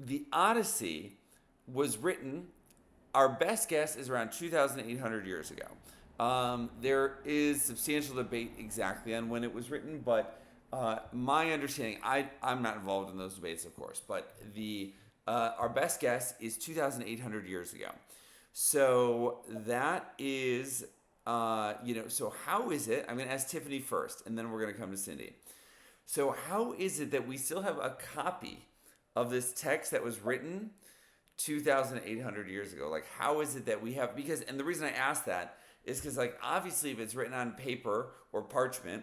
the Odyssey was written, our best guess is around 2,800 years ago. There is substantial debate exactly on when it was written, but my understanding, I'm not involved in those debates, of course, but our best guess is 2,800 years ago. So that is, so how is it? I'm going to ask Tiffany first, and then we're going to come to Cindy. So how is it that we still have a copy of this text that was written 2,800 years ago? Like, how is it that we have, because, and the reason I ask that is because, like, obviously if it's written on paper or parchment,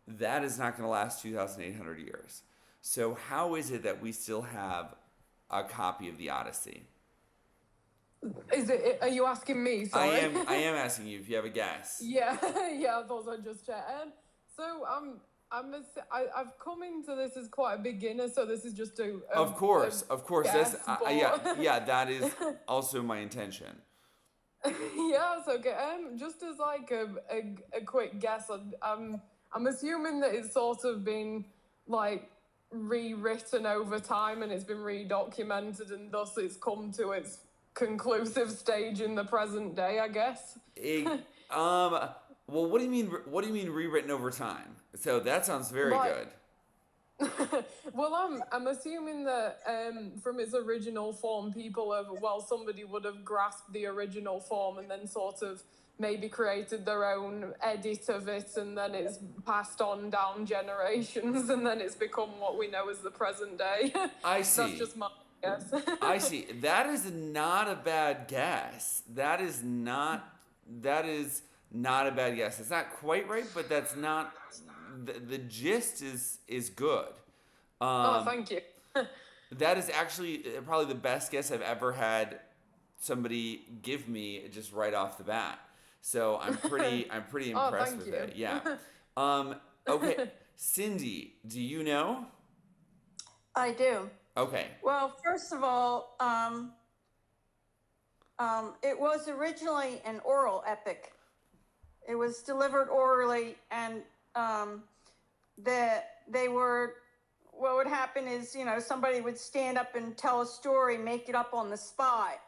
that is not going to last 2,800 years. So how is it that we still have a copy of the Odyssey? Are you asking me? I Sorry. am asking you if you have a guess. Yeah, yeah, I thought I'd just check. So I've come into this as quite a beginner, so this is just Of course. guess, That's yeah. That is but also my intention. yeah, it's okay. Just as like a quick guess, I'm assuming that it's sort of been like rewritten over time and it's been redocumented, and thus it's come to its conclusive stage in the present day, I guess. Well, what do you mean? What do you mean rewritten over time? So that sounds very Like, good. well, I'm assuming that from its original form, somebody would have grasped the original form and then sort of maybe created their own edit of it, and then it's passed on down generations, and then it's become what we know as the present day. I That's see. just my guess. I see. That is not a bad guess. That is not a bad guess. It's not quite right, but that's not the gist is good. Oh, Um, thank you. that is actually probably the best guess I've ever had somebody give me just right off the bat. So I'm pretty Oh, impressed thank with you. it. Yeah. Um, okay, Cindy, do you know? I do. Okay. Well, first of all, it was originally an oral epic. It was delivered orally, and they were. What would happen is, somebody would stand up and tell a story, make it up on the spot.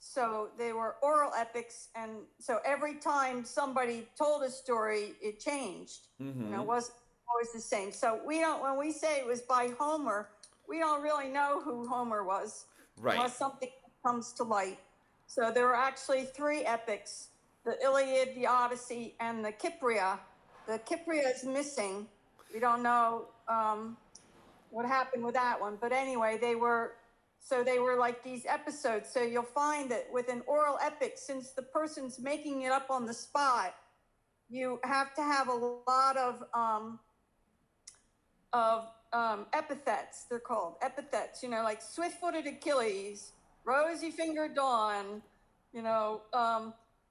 So they were oral epics, and so every time somebody told a story, it changed. Mm-hmm. It wasn't always the same. So we don't. When we say it was by Homer, we don't really know who Homer was, Right. unless something comes to light. So there were actually three epics: the Iliad, the Odyssey, and the Kypria. The Kypria is missing. We don't know what happened with that one. But anyway, they were like these episodes. So you'll find that with an oral epic, since the person's making it up on the spot, you have to have a lot of epithets. They're called epithets, like swift-footed Achilles, rosy-fingered Dawn,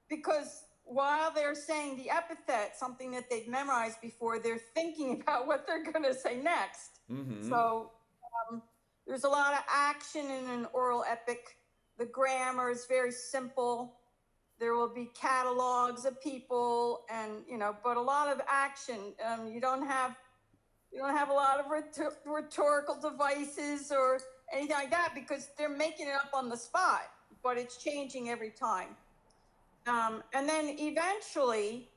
because while they're saying the epithet, something that they've memorized before, they're thinking about what they're going to say next. Mm-hmm. So there's a lot of action in an oral epic. The grammar is very simple. There will be catalogs of people, and but a lot of action. You don't have a lot of rhetorical devices or anything like that, because they're making it up on the spot, but it's changing every time. And then eventually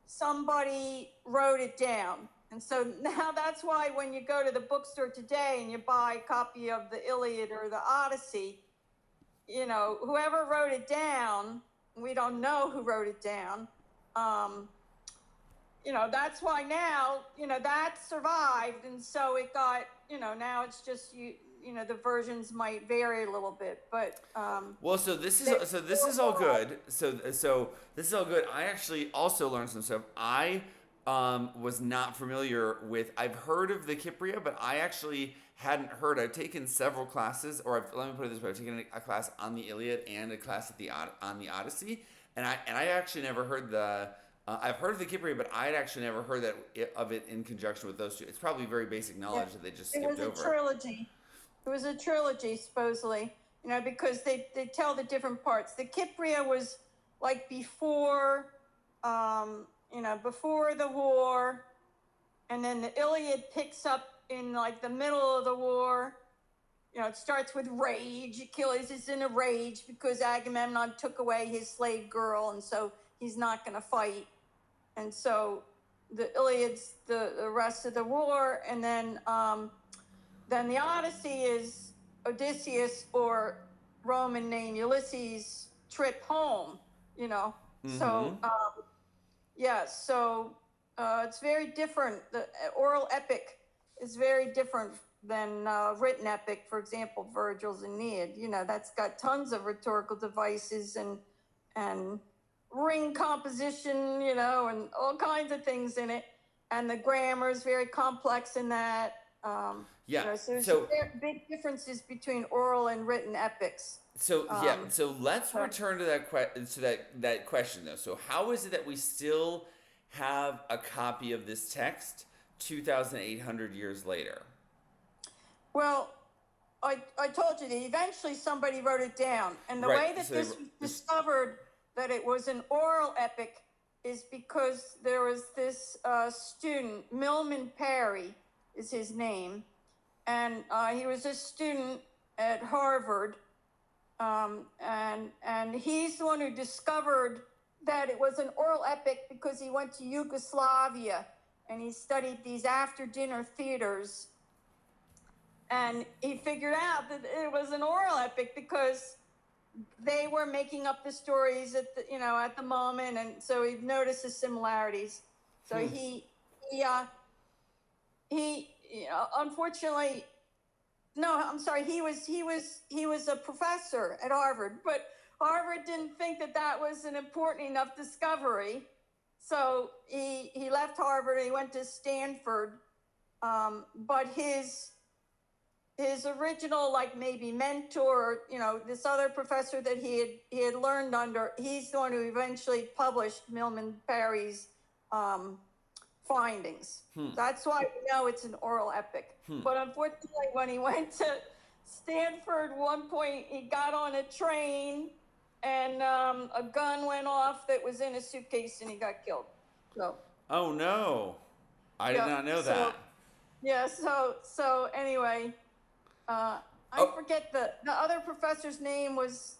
somebody wrote it down. And so now that's why when you go to the bookstore today and you buy a copy of the Iliad or the Odyssey, whoever wrote it down, we don't know who wrote it down. That's why now, that survived. And so it got, now it's just, the versions might vary a little bit, but well, so this is all good. So this is all good. I actually also learned some stuff. I was not familiar with. I've heard of the Kypria, but I actually hadn't heard. I've taken several classes, let me put it this way: I've taken a class on the Iliad and a class on the Odyssey, and I actually never heard the. I've heard of the Kypria, but I had actually never heard of it in conjunction with those two. It's probably very basic knowledge that they just skipped over. It was a trilogy. It was a trilogy, supposedly, because they tell the different parts. The Kypria was like before the war, and then the Iliad picks up in like the middle of the war, it starts with rage. Achilles is in a rage because Agamemnon took away his slave girl, and so he's not going to fight. And so the Iliad's the rest of the war, and then the Odyssey is Odysseus, or Roman name Ulysses, trip home. So it's very different. The oral epic is very different than written epic. For example, Virgil's Aeneid. That's got tons of rhetorical devices and ring composition, and all kinds of things in it. And the grammar is very complex in that. So there's big differences between oral and written epics. So let's return to that question though. So how is it that we still have a copy of this text 2,800 years later? Well, I told you that eventually somebody wrote it down, and the way that this was discovered that it was an oral epic is because there was this student, Milman Parry is his name, and he was a student at Harvard, and he's the one who discovered that it was an oral epic because he went to Yugoslavia and he studied these after-dinner theaters, and he figured out that it was an oral epic because they were making up the stories at the moment, and so he noticed the similarities. So he unfortunately, no, I'm sorry, he was a professor at Harvard, but Harvard didn't think that was an important enough discovery, so he left Harvard and he went to Stanford, but his original, like, maybe mentor, this other professor that he had learned under, he's the one who eventually published Milman Parry's findings. That's why we know it's an oral epic. But unfortunately, when he went to Stanford, one point he got on a train and a gun went off that was in a suitcase and he got killed. So. Oh no, I did not know that. Yeah. So anyway. I forget the other professor's name was,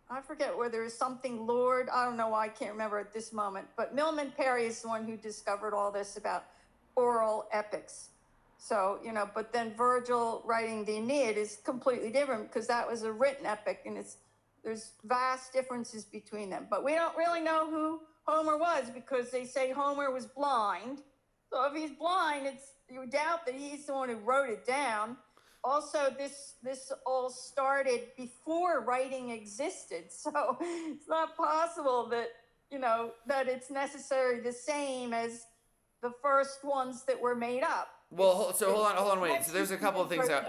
I forget whether it was something Lord. I don't know why I can't remember at this moment. But Milman Parry is the one who discovered all this about oral epics. So, but then Virgil writing the Aeneid is completely different because that was a written epic, and there's vast differences between them. But we don't really know who Homer was because they say Homer was blind. So if he's blind, you doubt that he's the one who wrote it down. Also, this all started before writing existed, so it's not possible that that it's necessarily the same as the first ones that were made up. Well, hold on, wait. So there's a couple of things. I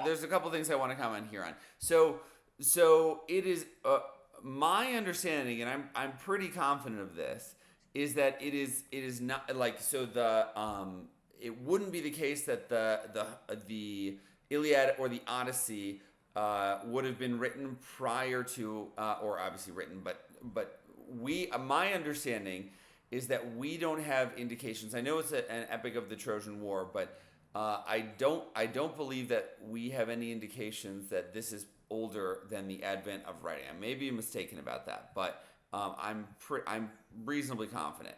want to comment here on. So it is my understanding, and I'm pretty confident of this, is that it is not like so the it wouldn't be the case that the Iliad or the Odyssey would have been written prior to, or obviously written, but my understanding is that we don't have indications. I know it's an epic of the Trojan War, but I don't believe that we have any indications that this is older than the advent of writing. I may be mistaken about that, but I'm reasonably confident.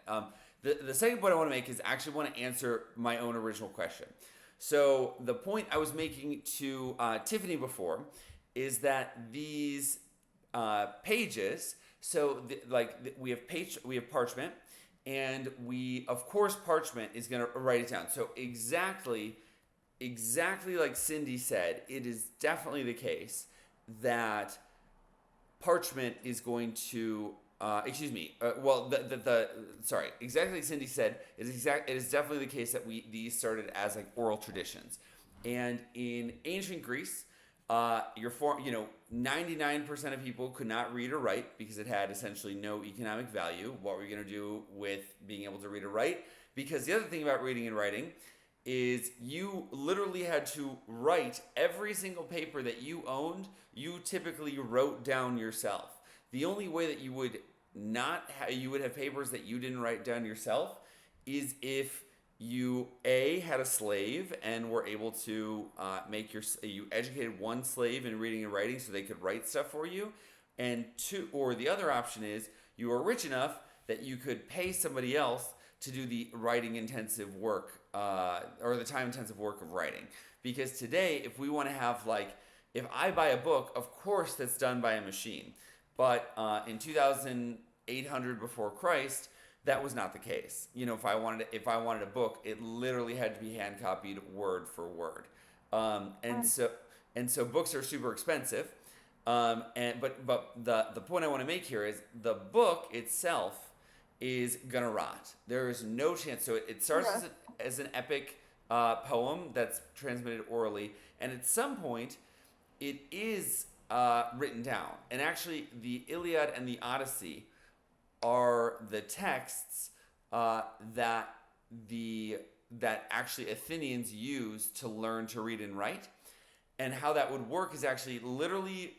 The second point I want to make is actually want to answer my own original question. So the point I was making to Tiffany before is that these pages, we have parchment, and of course parchment is going to write it down. So exactly like Cindy said, it is definitely the case that parchment is going to exactly like Cindy said, it is definitely the case that these started as like oral traditions. And in ancient Greece, 99% of people could not read or write because it had essentially no economic value. What were you going to do with being able to read or write? Because the other thing about reading and writing is you literally had to write every single paper that you owned. You typically wrote down yourself. The only way that you would have papers that you didn't write down yourself is if you had a slave and were able to you educated one slave in reading and writing so they could write stuff for you, and two, or the other option is you were rich enough that you could pay somebody else to do the writing intensive work, or the time intensive work of writing. Because today, if we want to have if I buy a book, of course that's done by a machine, but in 2800 before Christ, that was not the case. If I wanted a book, it literally had to be hand copied word for word, and so books are super expensive. But the point I want to make here is the book itself is gonna rot. There is no chance. So it starts as an epic poem that's transmitted orally, and at some point, it is written down. And actually, the Iliad and the Odyssey are the texts that actually Athenians used to learn to read and write. And how that would work is actually literally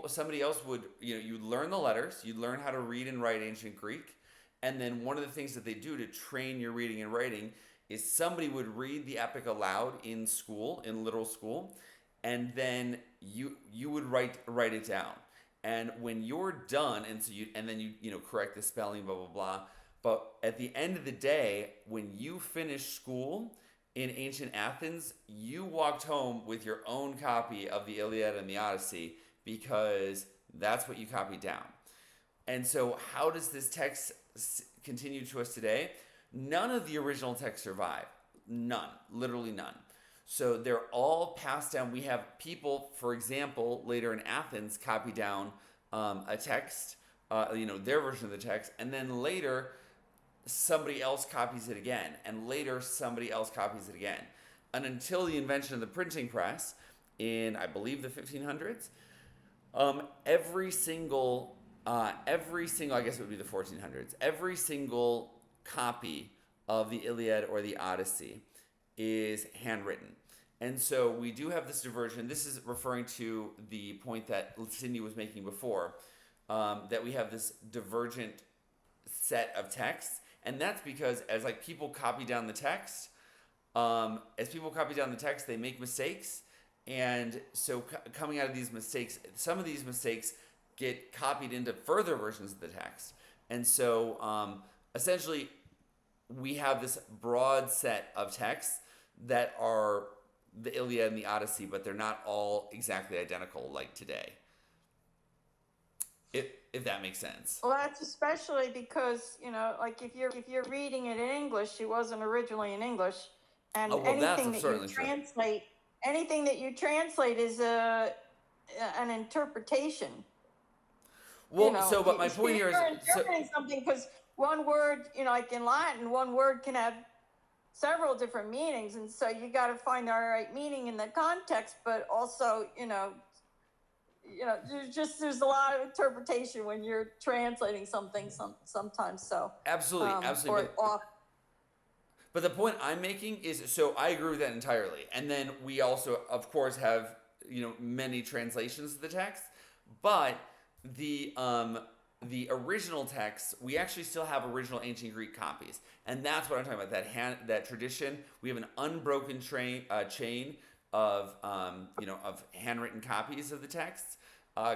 somebody else would, you'd learn the letters, you'd learn how to read and write ancient Greek, and then one of the things that they do to train your reading and writing is somebody would read the epic aloud in school, in literal school, and then you would write it down. And when you're done, and then you correct the spelling, blah blah blah. But at the end of the day, when you finish school in ancient Athens, you walked home with your own copy of the Iliad and the Odyssey because that's what you copied down. And so, how does this text continue to us today? None of the original texts survive. None, literally none. So they're all passed down. We have people, for example, later in Athens, copy down a text, their version of the text, and then later somebody else copies it again, and later somebody else copies it again. And until the invention of the printing press in, I believe, the 1500s, every single, I guess it would be the 1400s, every single copy of the Iliad or the Odyssey is handwritten. And so we do have this diversion. This is referring to the point that Cindy was making before, that we have this divergent set of texts. And that's because as people copy down the text, they make mistakes. And so coming out of these mistakes, some of these mistakes get copied into further versions of the text. And so essentially, we have this broad set of texts that are the Iliad and the Odyssey, but they're not all exactly identical like today. If that makes sense. Well, that's especially because if you're reading it in English, it wasn't originally in English, and anything that you translate is an interpretation. Well, but my point here is you're interpreting something because one word, like in Latin, one word can have several different meanings, and so you got to find the right meaning in the context, but also there's a lot of interpretation when you're translating something sometimes. So absolutely. But the point I'm making is, so I agree with that entirely. And then we also, of course, have many translations of the text, but the original text, we actually still have original ancient Greek copies, and that's what I'm talking about. That tradition, we have an unbroken chain of handwritten copies of the texts,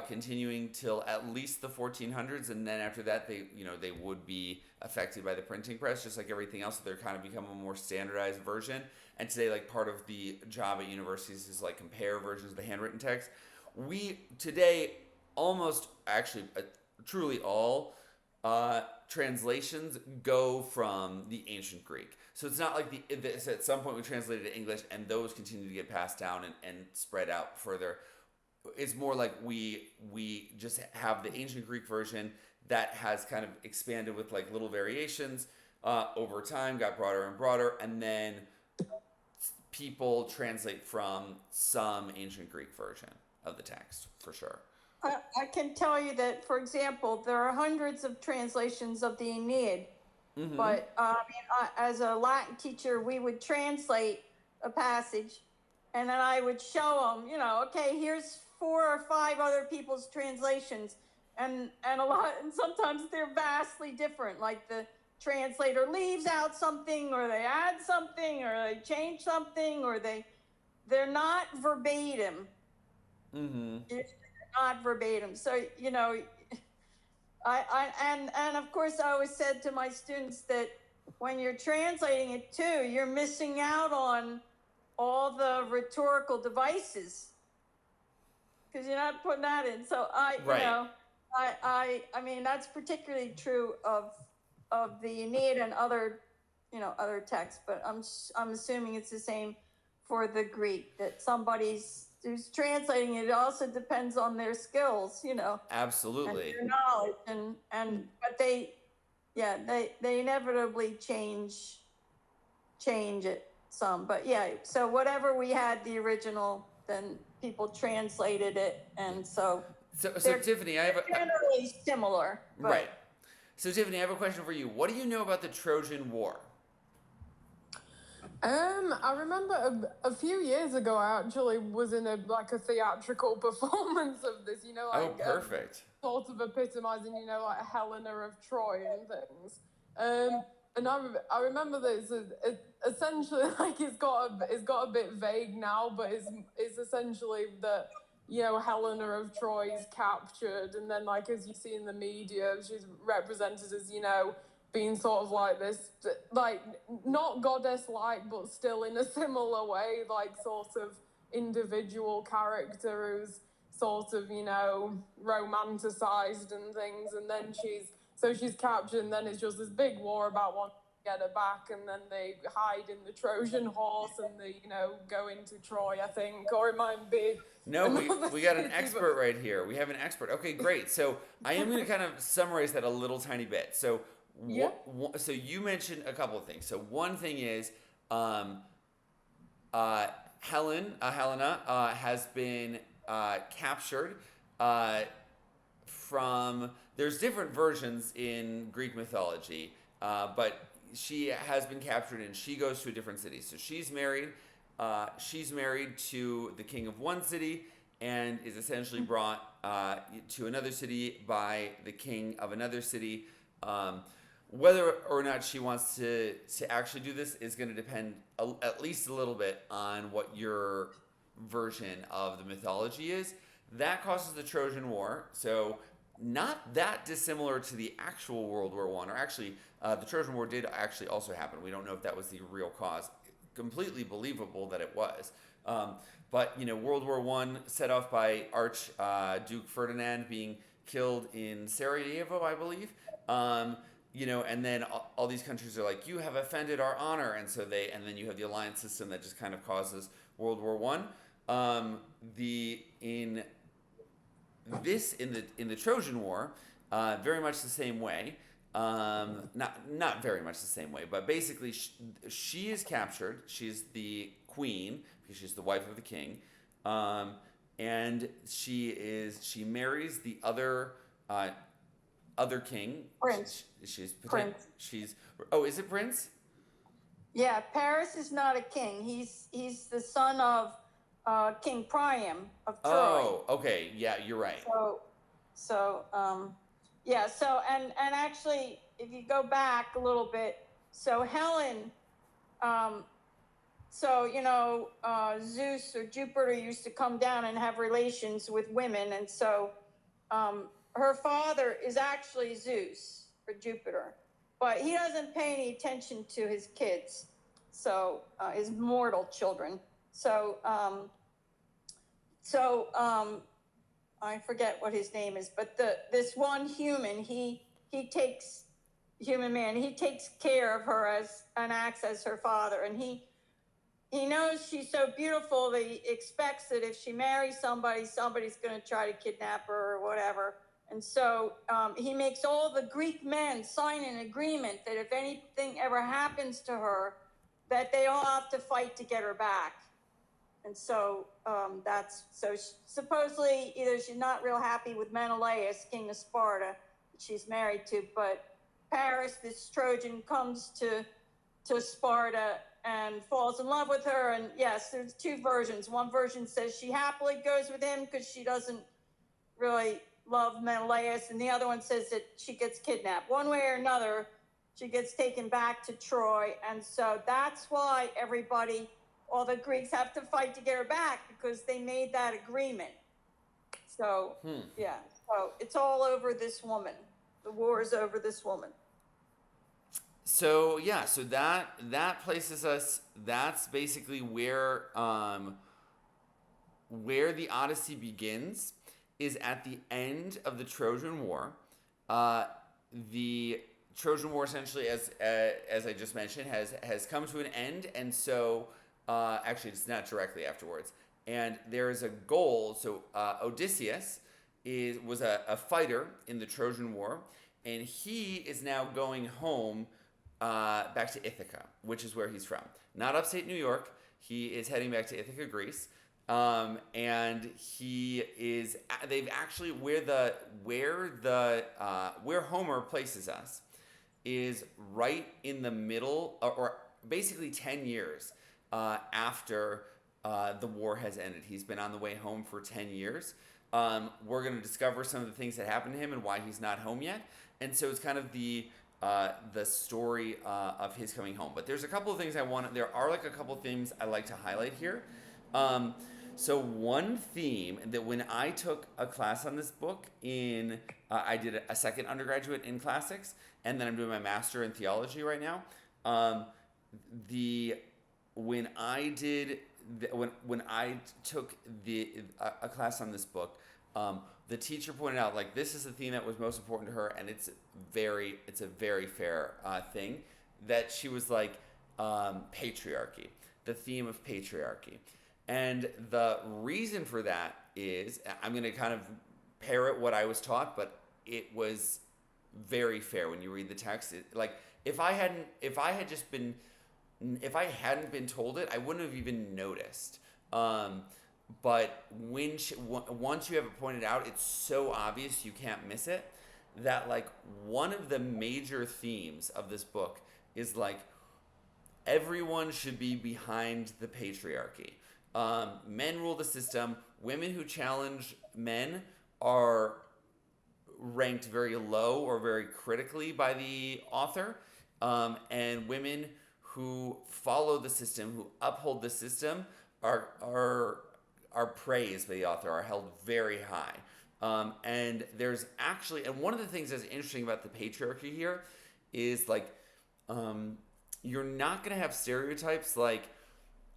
continuing till at least the 1400s, and then after that, they would be affected by the printing press, just like everything else. So they're kind of become a more standardized version. And today, part of the job at universities is compare versions of the handwritten text. We today almost actually. Truly all translations go from the ancient Greek. So it's not like at some point we translated to English and those continue to get passed down and spread out further. It's more like we just have the ancient Greek version that has kind of expanded with little variations over time, got broader and broader, and then people translate from some ancient Greek version of the text, for sure. I can tell you that, for example, there are hundreds of translations of the Aeneid, but as a Latin teacher, we would translate a passage, and then I would show them, okay, here's 4 or 5 other people's translations, and sometimes they're vastly different. Like the translator leaves out something, or they add something, or they change something, or they're not verbatim. They're not verbatim. So, you know, and of course I always said to my students that when you're translating it too, you're missing out on all the rhetorical devices because you're not putting that in. So I mean, that's particularly true of the Aeneid and other, you know, other texts, but I'm assuming it's the same for the Greek, that who's translating it. It also depends on their skills, you know. Absolutely. And their knowledge, but they inevitably change it some. But yeah, so whatever we had the original, then people translated it, and so Tiffany, I have generally similar. But, right. So Tiffany, I have a question for you. What do you know about the Trojan War? I remember a few years ago, I actually was in a theatrical performance of this, you know, like, perfect. Sort of epitomizing, you know, like Helena of Troy and things. And I remember that essentially, like, it's got a bit vague now, but it's essentially that, you know, Helena of Troy is captured, and then, like, as you see in the media, she's represented as, you know, being sort of like this, like, not goddess-like, but still in a similar way, like, sort of individual character who's sort of, you know, romanticized and things, and then she's captured, and then it's just this big war about wanting to get her back, and then they hide in the Trojan horse, and they, you know, go into Troy, I think, or it might be. No, we got an expert right here. We have an expert. Okay, great. So I am going to kind of summarize that a little tiny bit. So so you mentioned a couple of things. So one thing is, Helena has been captured from. There's different versions in Greek mythology, but she has been captured and she goes to a different city. So she's married. She's married to the king of one city and is essentially brought to another city by the king of another city. Whether or not she wants to actually do this is going to depend at least a little bit on what your version of the mythology is. That causes the Trojan War. So not that dissimilar to the actual World War I, or actually the Trojan War did actually also happen. We don't know if that was the real cause. Completely believable that it was. But, you know, World War I set off by Archduke Ferdinand being killed in Sarajevo, I believe. You know, and then all these countries are like, you have offended our honor, and so and then you have the alliance system that just kind of causes World War I. In the Trojan War, very much the same way. Not very much the same way, but basically she is captured. She's the queen because she's the wife of the king, and she marries the other king. Prince. Prince. Oh, is it Prince? Yeah, Paris is not a king. He's the son of King Priam of Troy. Oh, okay. Yeah, you're right. Yeah, so and actually, if you go back a little bit, so Helen, you know, Zeus or Jupiter used to come down and have relations with women, and so her father is actually Zeus or Jupiter, but he doesn't pay any attention to his kids, so his mortal children. I forget what his name is, but this one human, he takes care of her and acts as her father, and he knows she's so beautiful that he expects that if she marries somebody's going to try to kidnap her or whatever, and so he makes all the Greek men sign an agreement that if anything ever happens to her, that they all have to fight to get her back. And so supposedly either she's not real happy with Menelaus, king of Sparta, that she's married to, but Paris, this Trojan, comes to Sparta and falls in love with her. And yes, there's two versions. One version says she happily goes with him because she doesn't really love Menelaus, and the other one says that she gets kidnapped. One way or another, She gets taken back to Troy. And so that's why all the Greeks have to fight to get her back, because they made that agreement. So, yeah. So it's all over this woman. The war is over this woman. So yeah, so that places us. That's basically where the Odyssey begins, is at the end of the Trojan War. The Trojan War, essentially, as I just mentioned, has come to an end, and so actually it's not directly afterwards. And there is a goal. So Odysseus was a fighter in the Trojan War, and he is now going home back to Ithaca, which is where he's from. Not upstate New York. He is heading back to Ithaca, Greece. And he is. They've actually where Homer places us is right in the middle, or basically 10 years after the war has ended. He's been on the way home for 10 years. We're going to discover some of the things that happened to him and why he's not home yet. And so it's kind of the story of his coming home. But there's a couple of things there are like a couple of themes I like to highlight here. So one theme that when I took a class on this book I did a second undergraduate in classics, and then I'm doing my master in theology right now. When I took a class on this book, the teacher pointed out, like, this is the theme that was most important to her, and it's a very fair thing, that she was like, patriarchy, the theme of patriarchy. And the reason for that is, I'm going to kind of parrot what I was taught, but it was very fair when you read the text. If I hadn't been told it, I wouldn't have even noticed. But once you have it pointed out, it's so obvious you can't miss it, that like one of the major themes of this book is like everyone should be behind the patriarchy. Men rule the system. Women who challenge men are ranked very low or very critically by the author. And women who follow the system, who uphold the system, are praised by the author, are held very high. And there's actually, and one of the things that's interesting about the patriarchy here is like, you're not going to have stereotypes like,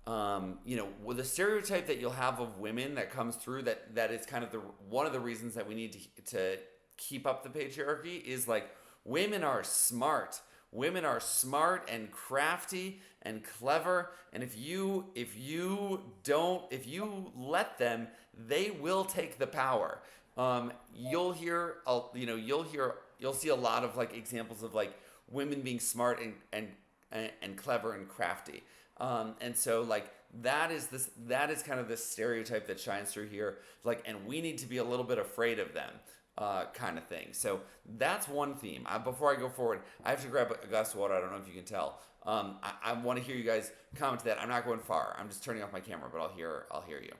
with the stereotype that you'll have of women that comes through, that is kind of one of the reasons that we need to keep up the patriarchy, is like women are smart. Women are smart and crafty and clever, and if you let them, they will take the power. You'll see a lot of like examples of like women being smart and clever and crafty. And so like that is kind of this stereotype that shines through here, like, and we need to be a little bit afraid of them, kind of thing. So that's one theme. Before I go forward, I have to grab a glass of water. I don't know if you can tell. I want to hear you guys comment to that. I'm not going far. I'm just turning off my camera, but I'll hear you.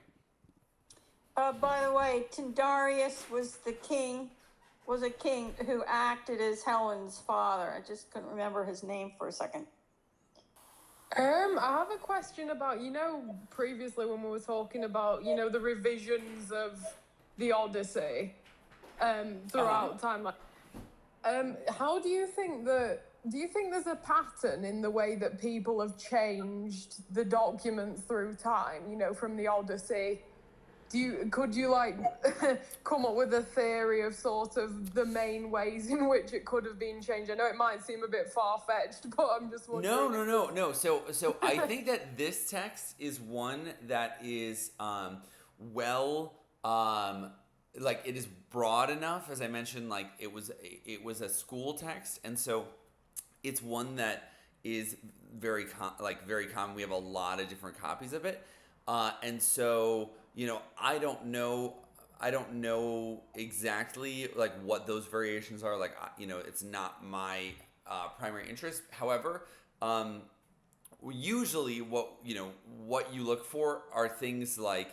By the way, Tyndareus was a king who acted as Helen's father. I just couldn't remember his name for a second. I have a question about, previously when we were talking about, the revisions of the Odyssey throughout time. How do you think there's a pattern in the way that people have changed the documents through time, from the Odyssey? Could you come up with a theory of sort of the main ways in which it could have been changed? I know it might seem a bit far-fetched, but I'm just wondering. No. So I think that this text is one that is it is broad enough. As I mentioned, like it was a school text, and so it's one that is very common. We have a lot of different copies of it, and so. I don't know exactly like what those variations are. Like, it's not my primary interest. However, usually what you look for are things like.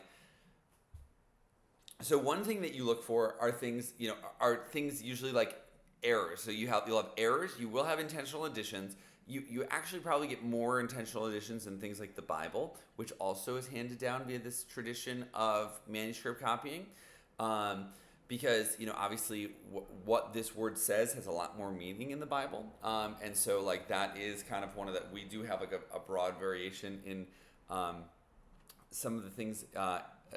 So one thing that you look for are things usually like errors. So you'll have errors. You will have intentional additions. You actually probably get more intentional additions than things like the Bible, which also is handed down via this tradition of manuscript copying. Because, obviously what this word says has a lot more meaning in the Bible. And so like that is kind of one of the, we do have like a broad variation in some of the things,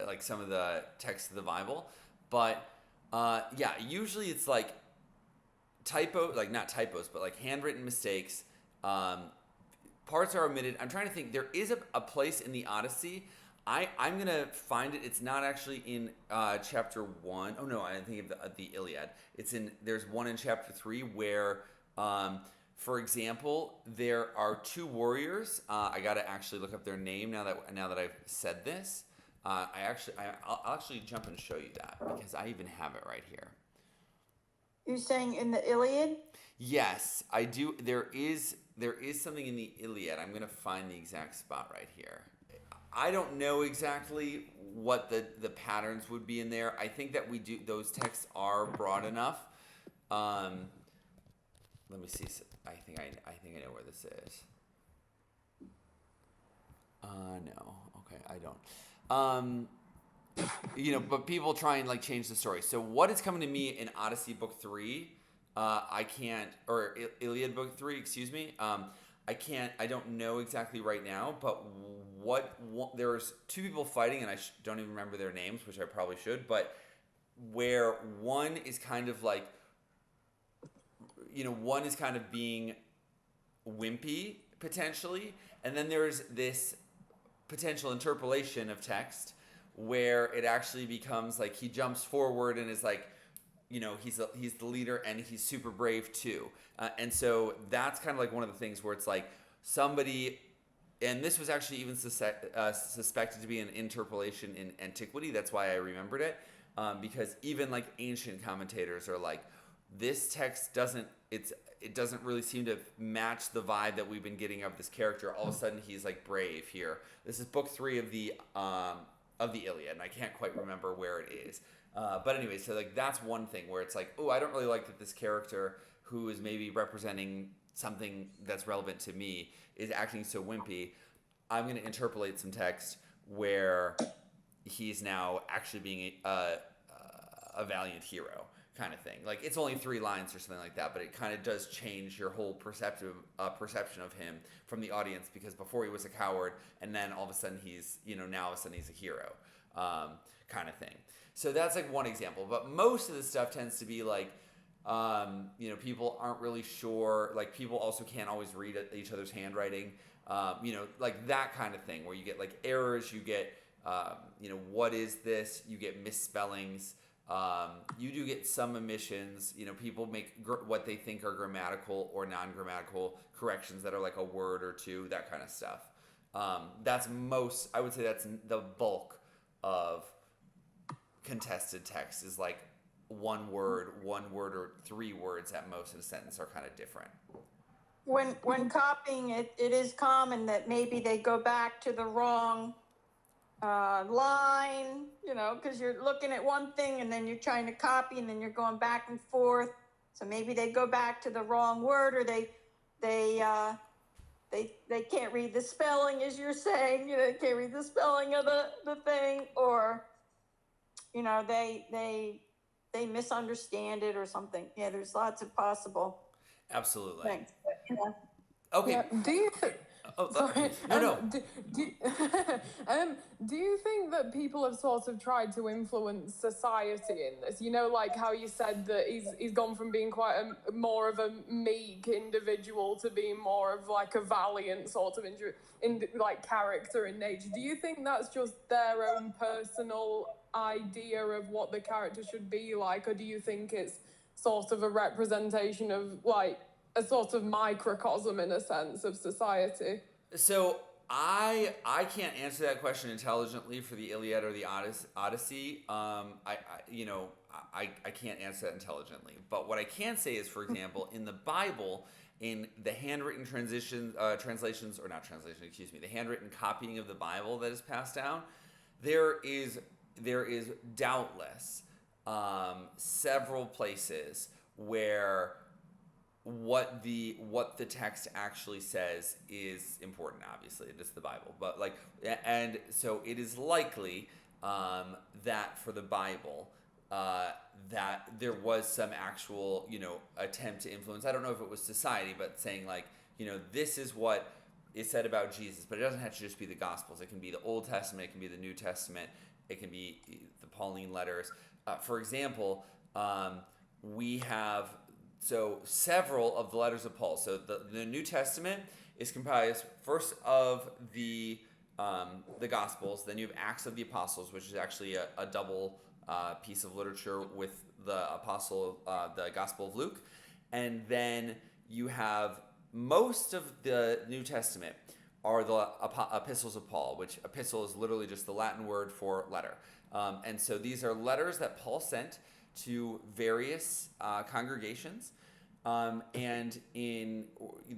like some of the texts of the Bible. But usually it's like not typos, but like handwritten mistakes. Parts are omitted. I'm trying to think. There is a place in the Odyssey. I'm gonna find it. It's not actually in chapter 1. Oh no, I think of the Iliad. There's one in chapter 3 where, for example, there are two warriors. I gotta actually look up their name now that I've said this. I'll actually jump and show you that because I even have it right here. You're saying in the Iliad? Yes, I do. There is something in the Iliad. I'm gonna find the exact spot right here. I don't know exactly what the patterns would be in there. I think that those texts are broad enough. Let me see. I think I know where this is. No. Okay, I don't. But people try and like change the story. So what is coming to me in Odyssey book 3, or Iliad book 3, excuse me. I don't know exactly right now, but there's two people fighting, and I don't even remember their names, which I probably should, but where one is kind of like, one is kind of being wimpy, potentially, and then there's this potential interpolation of text where it actually becomes like he jumps forward and is like, he's the leader and he's super brave too. And so that's kind of like one of the things where it's like somebody, and this was actually even suspected to be an interpolation in antiquity. That's why I remembered it, because even like ancient commentators are like, this text doesn't really seem to match the vibe that we've been getting of this character. All of a sudden he's like brave here. This is book 3 of the Iliad, and I can't quite remember where it is. But anyway, so like that's one thing where it's like, oh, I don't really like that this character who is maybe representing something that's relevant to me is acting so wimpy. I'm going to interpolate some text where he's now actually being a valiant hero kind of thing. Like it's only 3 lines or something like that, but it kind of does change your whole perception of him from the audience, because before he was a coward, and then all of a sudden he's a hero, kind of thing. So that's like one example, but most of the stuff tends to be like, people aren't really sure. Like people also can't always read each other's handwriting, like that kind of thing where you get like errors, you get, what is this? You get misspellings. You do get some omissions. People make what they think are grammatical or non-grammatical corrections that are like a word or two, that kind of stuff. I would say that's the bulk of contested text, is like one word or 3 words at most in a sentence are kind of different. When copying it is common that maybe they go back to the wrong line, because you're looking at one thing and then you're trying to copy and then you're going back and forth. So maybe they go back to the wrong word, or they can't read the spelling, as you're saying. They can't read the spelling of the thing, or they misunderstand it or something. Yeah, there's lots of possible. Absolutely. Thanks. Okay. Yeah. Do you? Sorry. No. Do you think that people have sort of tried to influence society in this? Like how you said that he's gone from being quite more of a meek individual to being more of like a valiant sort of like character in nature. Do you think that's just their own personal idea of what the character should be like, or do you think it's sort of a representation of like a sort of microcosm in a sense of society? So I can't answer that question intelligently for the Iliad or the Odyssey. I can't answer that intelligently. But what I can say is, for example, in the Bible, in the handwritten the handwritten copying of the Bible that is passed down, there is doubtless several places where what the text actually says is important. Obviously, it is the Bible, but like, and so it is likely that for the Bible, that there was some actual, attempt to influence. I don't know if it was society, but saying like, this is what is said about Jesus, but it doesn't have to just be the Gospels. It can be the Old Testament, it can be the New Testament, it can be the Pauline letters. For example, we have several of the letters of Paul. So the New Testament is comprised first of the Gospels, then you have Acts of the Apostles, which is actually a double piece of literature with the Gospel of Luke, and then you have most of the New Testament are the epistles of Paul, which epistle is literally just the Latin word for letter. And so these are letters that Paul sent to various congregations, and in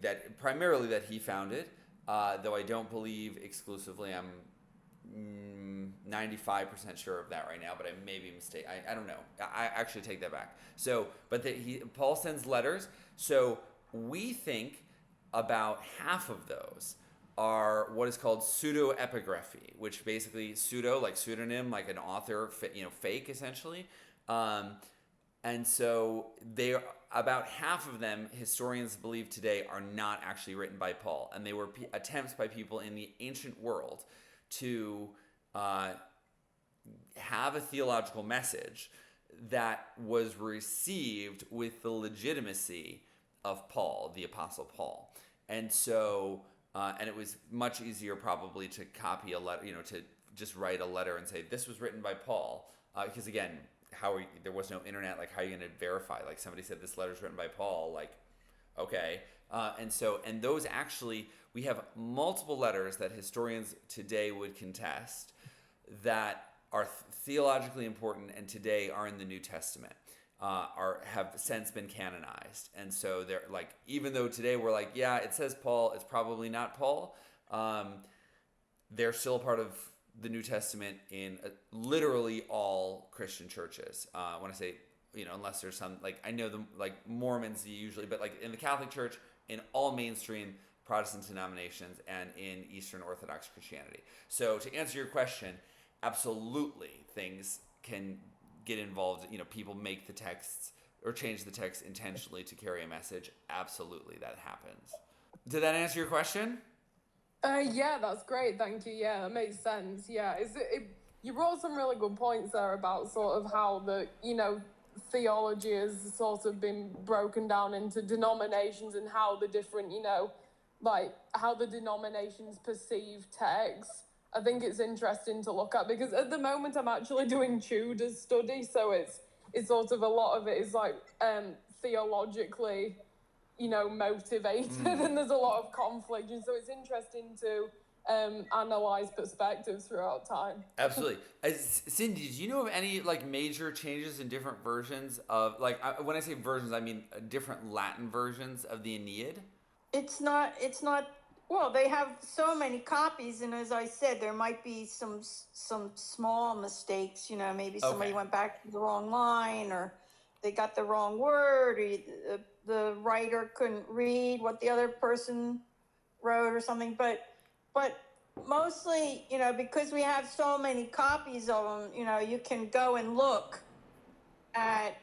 that primarily that he founded, though I don't believe exclusively. I'm 95% sure of that right now, but I may be mistaken. I don't know. I actually take that back. So, but Paul sends letters. So we think about half of those are what is called pseudo-epigraphy, which basically pseudo, like pseudonym, like an author, fake essentially. And so about half of them, historians believe today, are not actually written by Paul, and they were attempts by people in the ancient world to have a theological message that was received with the legitimacy of Paul, the Apostle Paul. And so, and it was much easier probably to copy a letter, to just write a letter and say, this was written by Paul. Because again, there was no internet, like how are you going to verify? Like somebody said this letter's written by Paul, like, okay. And those actually, we have multiple letters that historians today would contest that are theologically important and today are in the New Testament. Have since been canonized, and so they're like, even though today we're like, yeah, it says Paul, it's probably not Paul. They're still a part of the New Testament in literally all Christian churches. When I say, unless there's some, like, I know them, like Mormons usually, but like in the Catholic Church, in all mainstream Protestant denominations, and in Eastern Orthodox Christianity. So to answer your question, absolutely, things can get involved. People make the texts or change the text intentionally to carry a message. Absolutely, that happens. Did that answer your question? Yeah, that's great. Thank you. Yeah, that makes sense. Yeah, you brought some really good points there about sort of how the theology has sort of been broken down into denominations and how the different like how the denominations perceive texts. I think it's interesting to look at, because at the moment I'm actually doing Tudor's study, so it's sort of a lot of it is like theologically, motivated, and there's a lot of conflict, and so it's interesting to analyze perspectives throughout time. Absolutely. Cindy, do you know of any like major changes in different versions of, like, when I say versions, I mean different Latin versions of the Aeneid? It's not. Well, they have so many copies, and as I said, there might be some small mistakes. Maybe somebody went back to the wrong line, or they got the wrong word, or the writer couldn't read what the other person wrote or something. But mostly, because we have so many copies of them, you can go and look at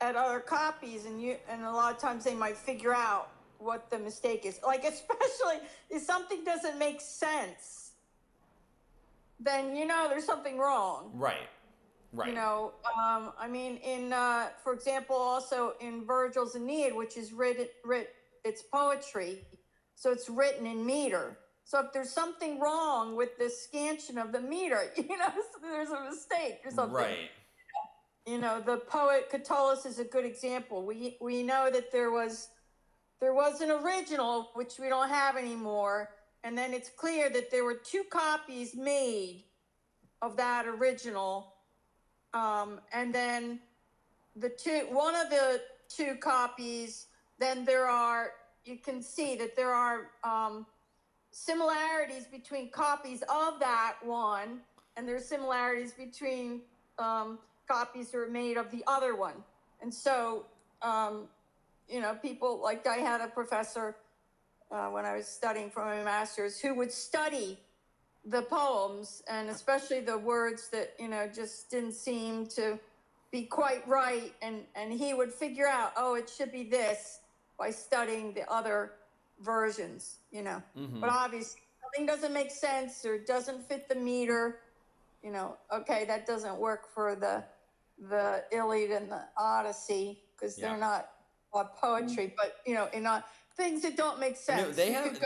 other copies, and a lot of times they might figure out what the mistake is. Like, especially if something doesn't make sense, then there's something wrong. Right. I mean, for example, also in Virgil's Aeneid, which is written, it's poetry, so it's written in meter. So if there's something wrong with the scansion of the meter, there's a mistake or something. Right. The poet Catullus is a good example. We know that there was an original, which we don't have anymore, and then it's clear that there were two copies made of that original, and then one of the two copies, then you can see that there are similarities between copies of that one, and there's similarities between copies that are made of the other one. And so people, like I had a professor when I was studying for my master's who would study the poems, and especially the words that, just didn't seem to be quite right. And he would figure out, oh, it should be this by studying the other versions, But obviously, something doesn't make sense or doesn't fit the meter, okay, that doesn't work for the Iliad and the Odyssey because they're not poetry, but, things that don't make sense. No, they have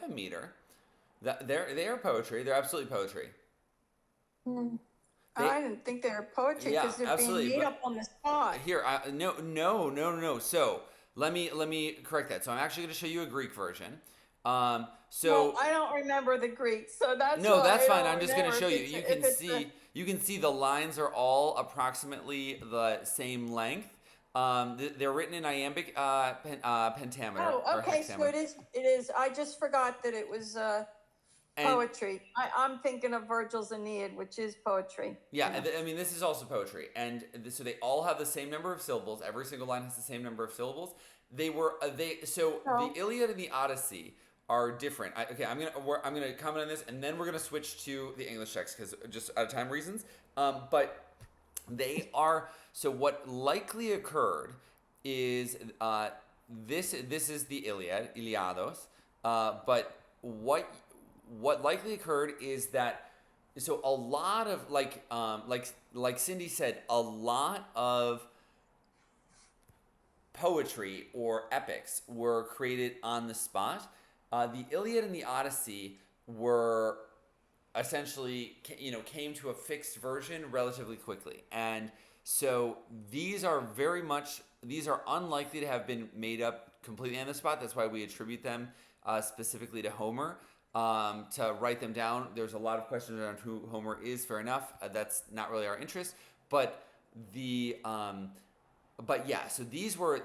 a meter. They are poetry. They're absolutely poetry. I didn't think they were poetry because they're being made up on the spot. Here, no. So let me correct that. So I'm actually going to show you a Greek version. Well, I don't remember the Greek, so that's fine. I'm just going to show you. You can see the lines are all approximately the same length. They're written in iambic pentameter. Oh, okay, so it is. I just forgot that it was poetry. I'm thinking of Virgil's Aeneid, which is poetry. Yeah, this is also poetry, and so they all have the same number of syllables. Every single line has the same number of syllables. The Iliad and the Odyssey are different. I'm gonna comment on this, and then we're gonna switch to the English text because just out of time reasons. But they are. So what likely occurred is this is the Iliad, Iliados. But what likely occurred is that a lot of like Cindy said, a lot of poetry or epics were created on the spot. The Iliad and the Odyssey were essentially came to a fixed version relatively quickly, and so these are unlikely to have been made up completely on the spot. That's why we attribute them specifically to Homer to write them down. There's a lot of questions around who Homer is. Fair enough. That's not really our interest. But so these were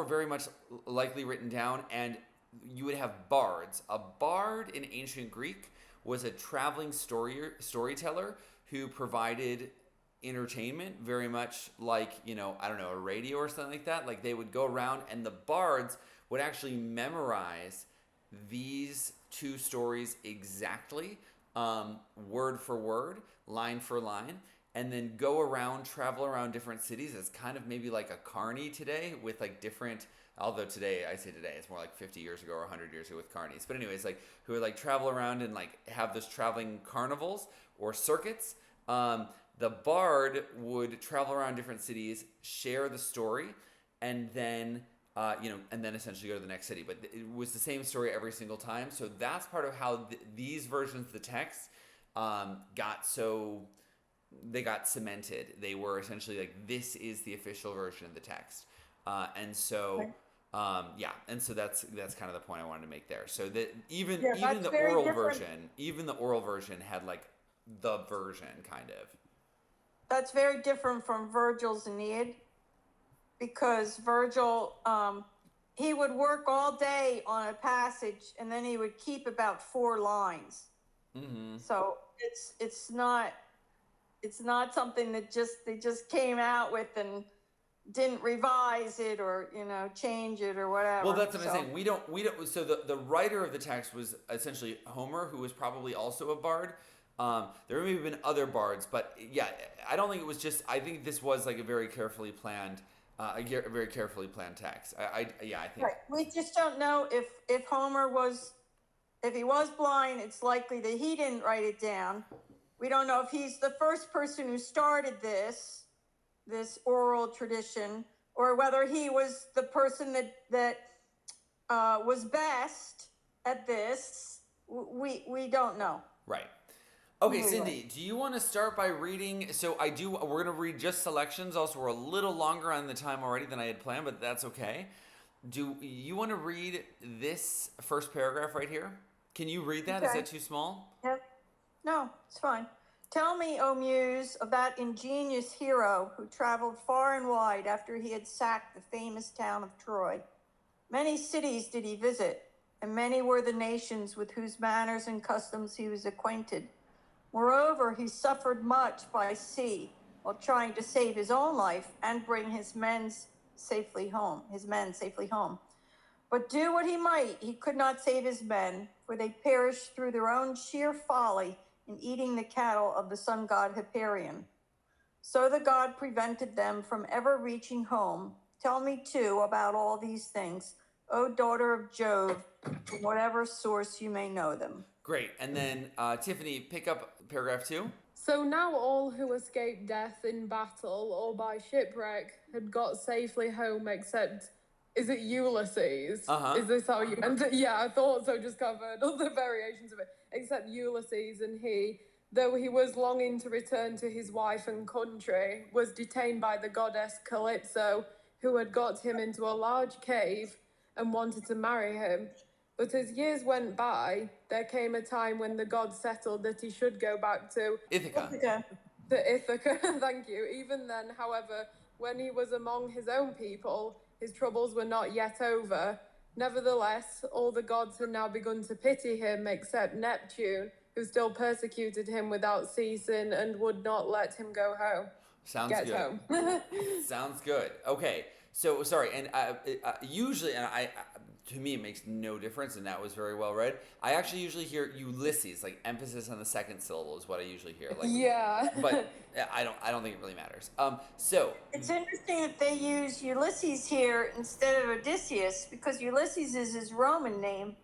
very much likely written down, and you would have bards. A bard in ancient Greek was a traveling storyteller who provided entertainment, very much like, a radio or something like that. Like, they would go around, and the bards would actually memorize these two stories exactly, word for word, line for line, and then travel around different cities as kind of maybe like a carny today with like different, although I say today, it's more like 50 years ago or 100 years ago with carnies. But anyways, like, who would like travel around and like have those traveling carnivals or circuits. The bard would travel around different cities, share the story, and then essentially go to the next city. But it was the same story every single time. So that's part of how these versions of the text got cemented. They were essentially like, this is the official version of the text. And so that's kind of the point I wanted to make there. So that even the oral version had like the version kind of. That's very different from Virgil's Aeneid, because Virgil, he would work all day on a passage, and then he would keep about 4 lines. Mm-hmm. So it's not something that they just came out with and didn't revise it or change it or whatever. Well, that's what I'm saying. We don't. So the writer of the text was essentially Homer, who was probably also a bard. There may have been other bards, but yeah, I don't think it was just. I think this was like a very carefully planned text. I think. Right. We just don't know if Homer was, if he was blind. It's likely that he didn't write it down. We don't know if he's the first person who started this oral tradition, or whether he was the person that was best at this. We don't know. Right. Okay, Cindy, do you want to start by reading? So we're going to read just selections. Also, we're a little longer on the time already than I had planned, but that's okay. Do you want to read this first paragraph right here? Can you read that? Okay. Is that too small? Yep. No, it's fine. Tell me, O Muse, of that ingenious hero who traveled far and wide after he had sacked the famous town of Troy. Many cities did he visit, and many were the nations with whose manners and customs he was acquainted. Moreover, he suffered much by sea, while trying to save his own life and bring his men safely home. But do what he might, he could not save his men, for they perished through their own sheer folly in eating the cattle of the sun god Hyperion. So the god prevented them from ever reaching home. Tell me too about all these things, O daughter of Jove, from whatever source you may know them. Great. And then Tiffany, pick up paragraph 2. So now all who escaped death in battle or by shipwreck had got safely home except, is it Ulysses? Is this how you... And yeah, I thought so, just covered all the variations of it. Except Ulysses, and he, though he was longing to return to his wife and country, was detained by the goddess Calypso, who had got him into a large cave and wanted to marry him. But as years went by, there came a time when the gods settled that he should go back to Ithaca. To Ithaca, thank you. Even then, however, when he was among his own people, his troubles were not yet over. Nevertheless, all the gods had now begun to pity him, except Neptune, who still persecuted him without ceasing and would not let him go home. Sounds good. Sounds good. Okay. So, sorry, and usually, and to me, it makes no difference, and that was very well read. I actually usually hear Ulysses, like emphasis on the second syllable is what I usually hear. Like, yeah. But I don't think it really matters. So it's interesting that they use Ulysses here instead of Odysseus, because Ulysses is his Roman name.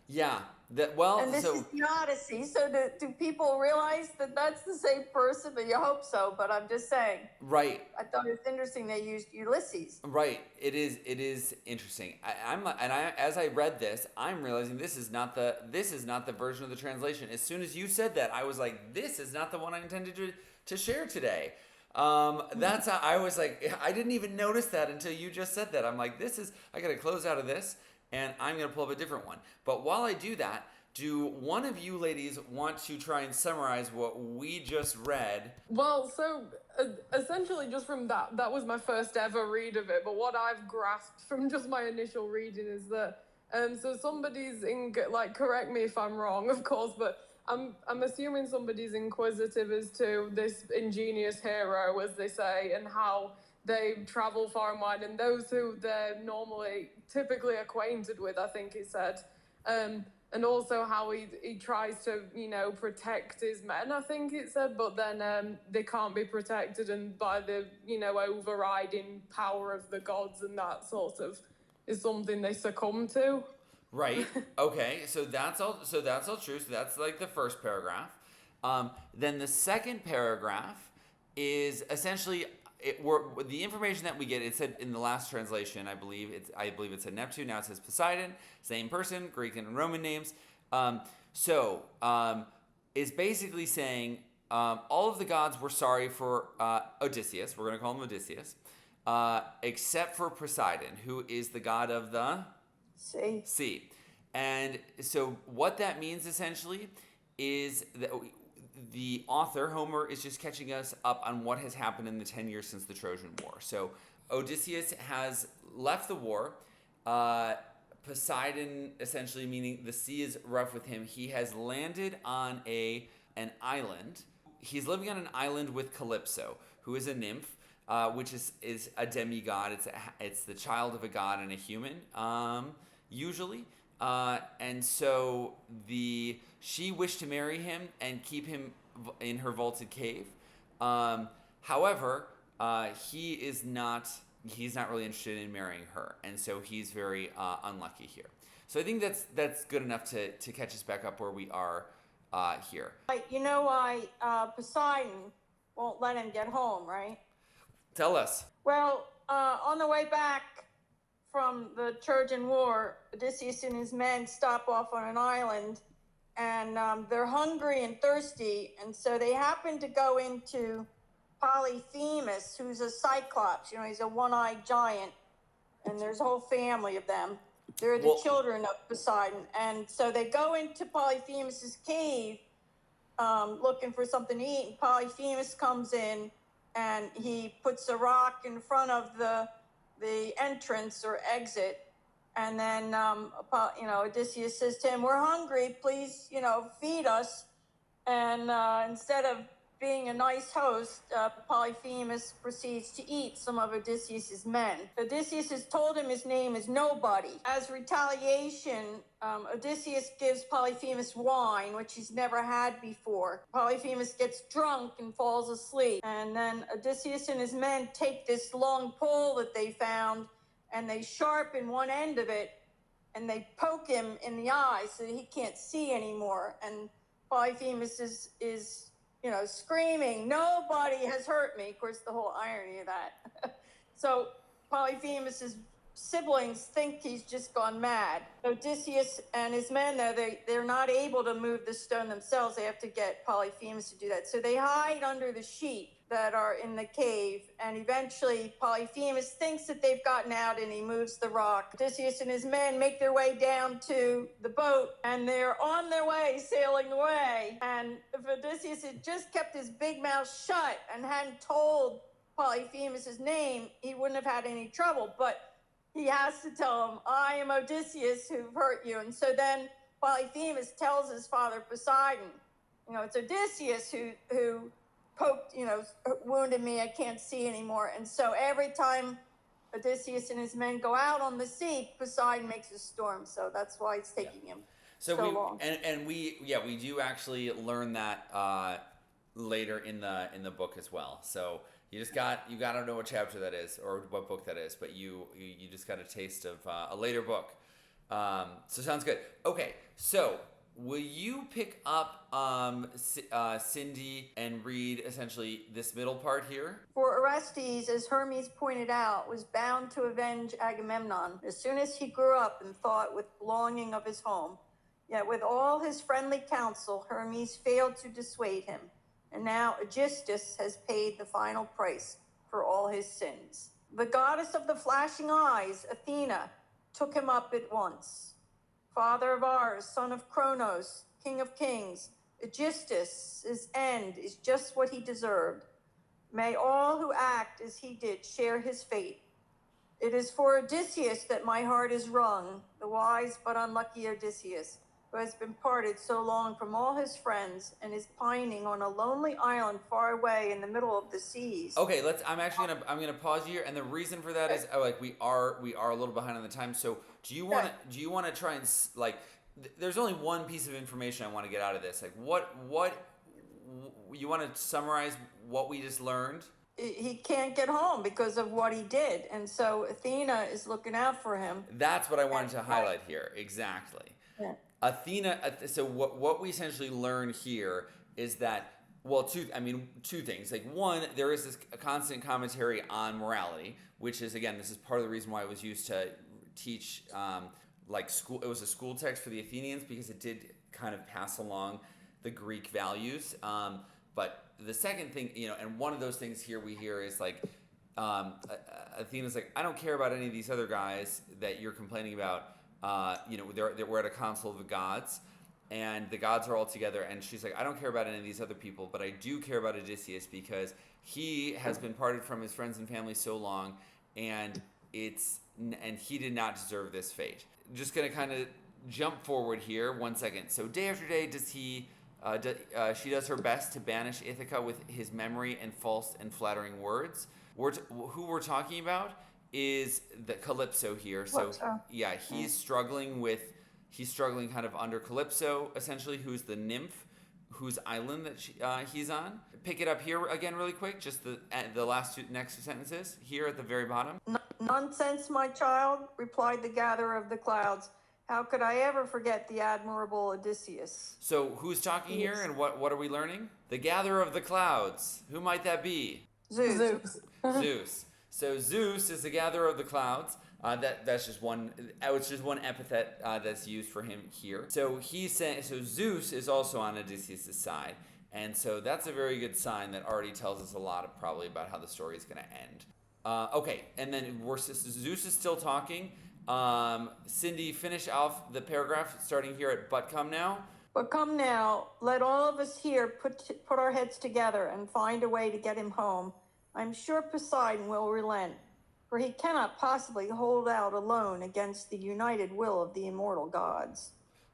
Yeah. And this is the Odyssey. So do people realize that that's the same person? But you hope so. But I'm just saying. Right. I thought it was interesting they used Ulysses. Right. It is interesting. As I read this, I'm realizing this is not the version of the translation. As soon as you said that, I was like, this is not the one I intended to share today. That's how I was like, I didn't even notice that until you just said that. I'm like, I got to close out of this. And I'm going to pull up a different one. But while I do that, do one of you ladies want to try and summarize what we just read? Well, so essentially just from that was my first ever read of it. But what I've grasped from just my initial reading is that, so somebody's, correct me if I'm wrong, of course, but I'm assuming somebody's inquisitive as to this ingenious hero, as they say, and how they travel far and wide, and those who they're typically acquainted with, I think he said, and also how he tries to, protect his men, I think it said, but then they can't be protected, and by the, overriding power of the gods, and that sort of is something they succumb to. Right. Okay. So that's all true. So that's like the first paragraph. Then the second paragraph is essentially the information that we get. It said in the last translation, I believe it said Neptune. Now it says Poseidon. Same person, Greek and Roman names. Is basically saying all of the gods were sorry for Odysseus. We're going to call him Odysseus, except for Poseidon, who is the god of the sea. And so what that means essentially is that the author, Homer, is just catching us up on what has happened in the 10 years since the Trojan War. So Odysseus has left the war. Poseidon, essentially meaning the sea is rough with him, he has landed on an island. He's living on an island with Calypso, who is a nymph, which is a demigod. It's the child of a god and a human, usually. And so she wished to marry him and keep him in her vaulted cave. However, he's not really interested in marrying her, and so he's very unlucky here. So I think that's good enough to catch us back up where we are here. You know why Poseidon won't let him get home, right? Tell us. Well, on the way back from the Trojan War, Odysseus and his men stop off on an island, and they're hungry and thirsty, and so they happen to go into Polyphemus, who's a cyclops. He's a one-eyed giant, and there's a whole family of them. They're the children of Poseidon, and so they go into Polyphemus's cave looking for something to eat, and Polyphemus comes in, and he puts a rock in front of the entrance or exit, and then Odysseus says to him, "We're hungry, please, feed us." And instead of being a nice host, Polyphemus proceeds to eat some of Odysseus's men. Odysseus has told him his name is Nobody. As retaliation, Odysseus gives Polyphemus wine, which he's never had before. Polyphemus gets drunk and falls asleep. And then Odysseus and his men take this long pole that they found and they sharpen one end of it and they poke him in the eye so that he can't see anymore. And Polyphemus is screaming, "Nobody has hurt me." Of course, the whole irony of that. So Polyphemus's siblings think he's just gone mad. Odysseus and his men, though, they're not able to move the stone themselves. They have to get Polyphemus to do that. So they hide under the sheep that are in the cave, and eventually Polyphemus thinks that they've gotten out and he moves the rock. Odysseus and his men make their way down to the boat and they're on their way, sailing away. And if Odysseus had just kept his big mouth shut and hadn't told Polyphemus' name, he wouldn't have had any trouble. But he has to tell him, "I am Odysseus who hurt you." And so then Polyphemus tells his father Poseidon, it's Odysseus who poked, wounded me, I can't see anymore. And so every time Odysseus and his men go out on the sea, Poseidon makes a storm. So that's why it's taking him so long. And we do actually learn that later in the book as well. So you gotta know what chapter that is or what book that is, but you just got a taste of a later book. So sounds good. Okay, so will you pick up Cindy and read essentially this middle part here? For Orestes, as Hermes pointed out, was bound to avenge Agamemnon as soon as he grew up and thought with longing of his home. Yet with all his friendly counsel, Hermes failed to dissuade him. And now Aegisthus has paid the final price for all his sins. The goddess of the flashing eyes, Athena, took him up at once. Father of ours, son of Kronos, king of kings, Aegisthus' end is just what he deserved. May all who act as he did share his fate. It is for Odysseus that my heart is wrung, the wise but unlucky Odysseus, who has been parted so long from all his friends and is pining on a lonely island far away in the middle of the seas. Okay, I'm gonna pause here, and the reason for that is we are a little behind on the time. So do you want to try and there's only one piece of information I want to get out of this. Like what you want to summarize what we just learned? He can't get home because of what he did, and so Athena is looking out for him. That's what I wanted to highlight here. Exactly. Yeah. Athena. So what we essentially learn here is that two things. Like one, there is this constant commentary on morality, which is again this is part of the reason why it was used to teach school. It was a school text for the Athenians because it did kind of pass along the Greek values. But the second thing, and one of those things here we hear is Athena's like, I don't care about any of these other guys that you're complaining about. We're at a council of the gods, and the gods are all together. And she's like, I don't care about any of these other people, but I do care about Odysseus because he has been parted from his friends and family so long, and he did not deserve this fate. Just gonna kind of jump forward here 1 second. So day after day, she does her best to banish Ithaca with his memory and false and flattering words. Who we're talking about is the Calypso here. So yeah, he's struggling kind of under Calypso, essentially, who's the nymph, whose island that he's on. Pick it up here again really quick, just the last next two sentences here at the very bottom. Nonsense, my child, replied the gatherer of the clouds. How could I ever forget the admirable Odysseus? So who's talking here, and what are we learning? The gatherer of the clouds. Who might that be? Zeus. Zeus. So Zeus is the gatherer of the clouds. That's just one. It's just one epithet that's used for him here. So Zeus is also on Odysseus' side, and so that's a very good sign that already tells us a lot probably about how the story is going to end. Okay, and then Zeus is still talking. Cindy, finish off the paragraph starting here at "But come now." But come now, let all of us here put our heads together and find a way to get him home. I'm sure Poseidon will relent, for he cannot possibly hold out alone against the united will of the immortal gods.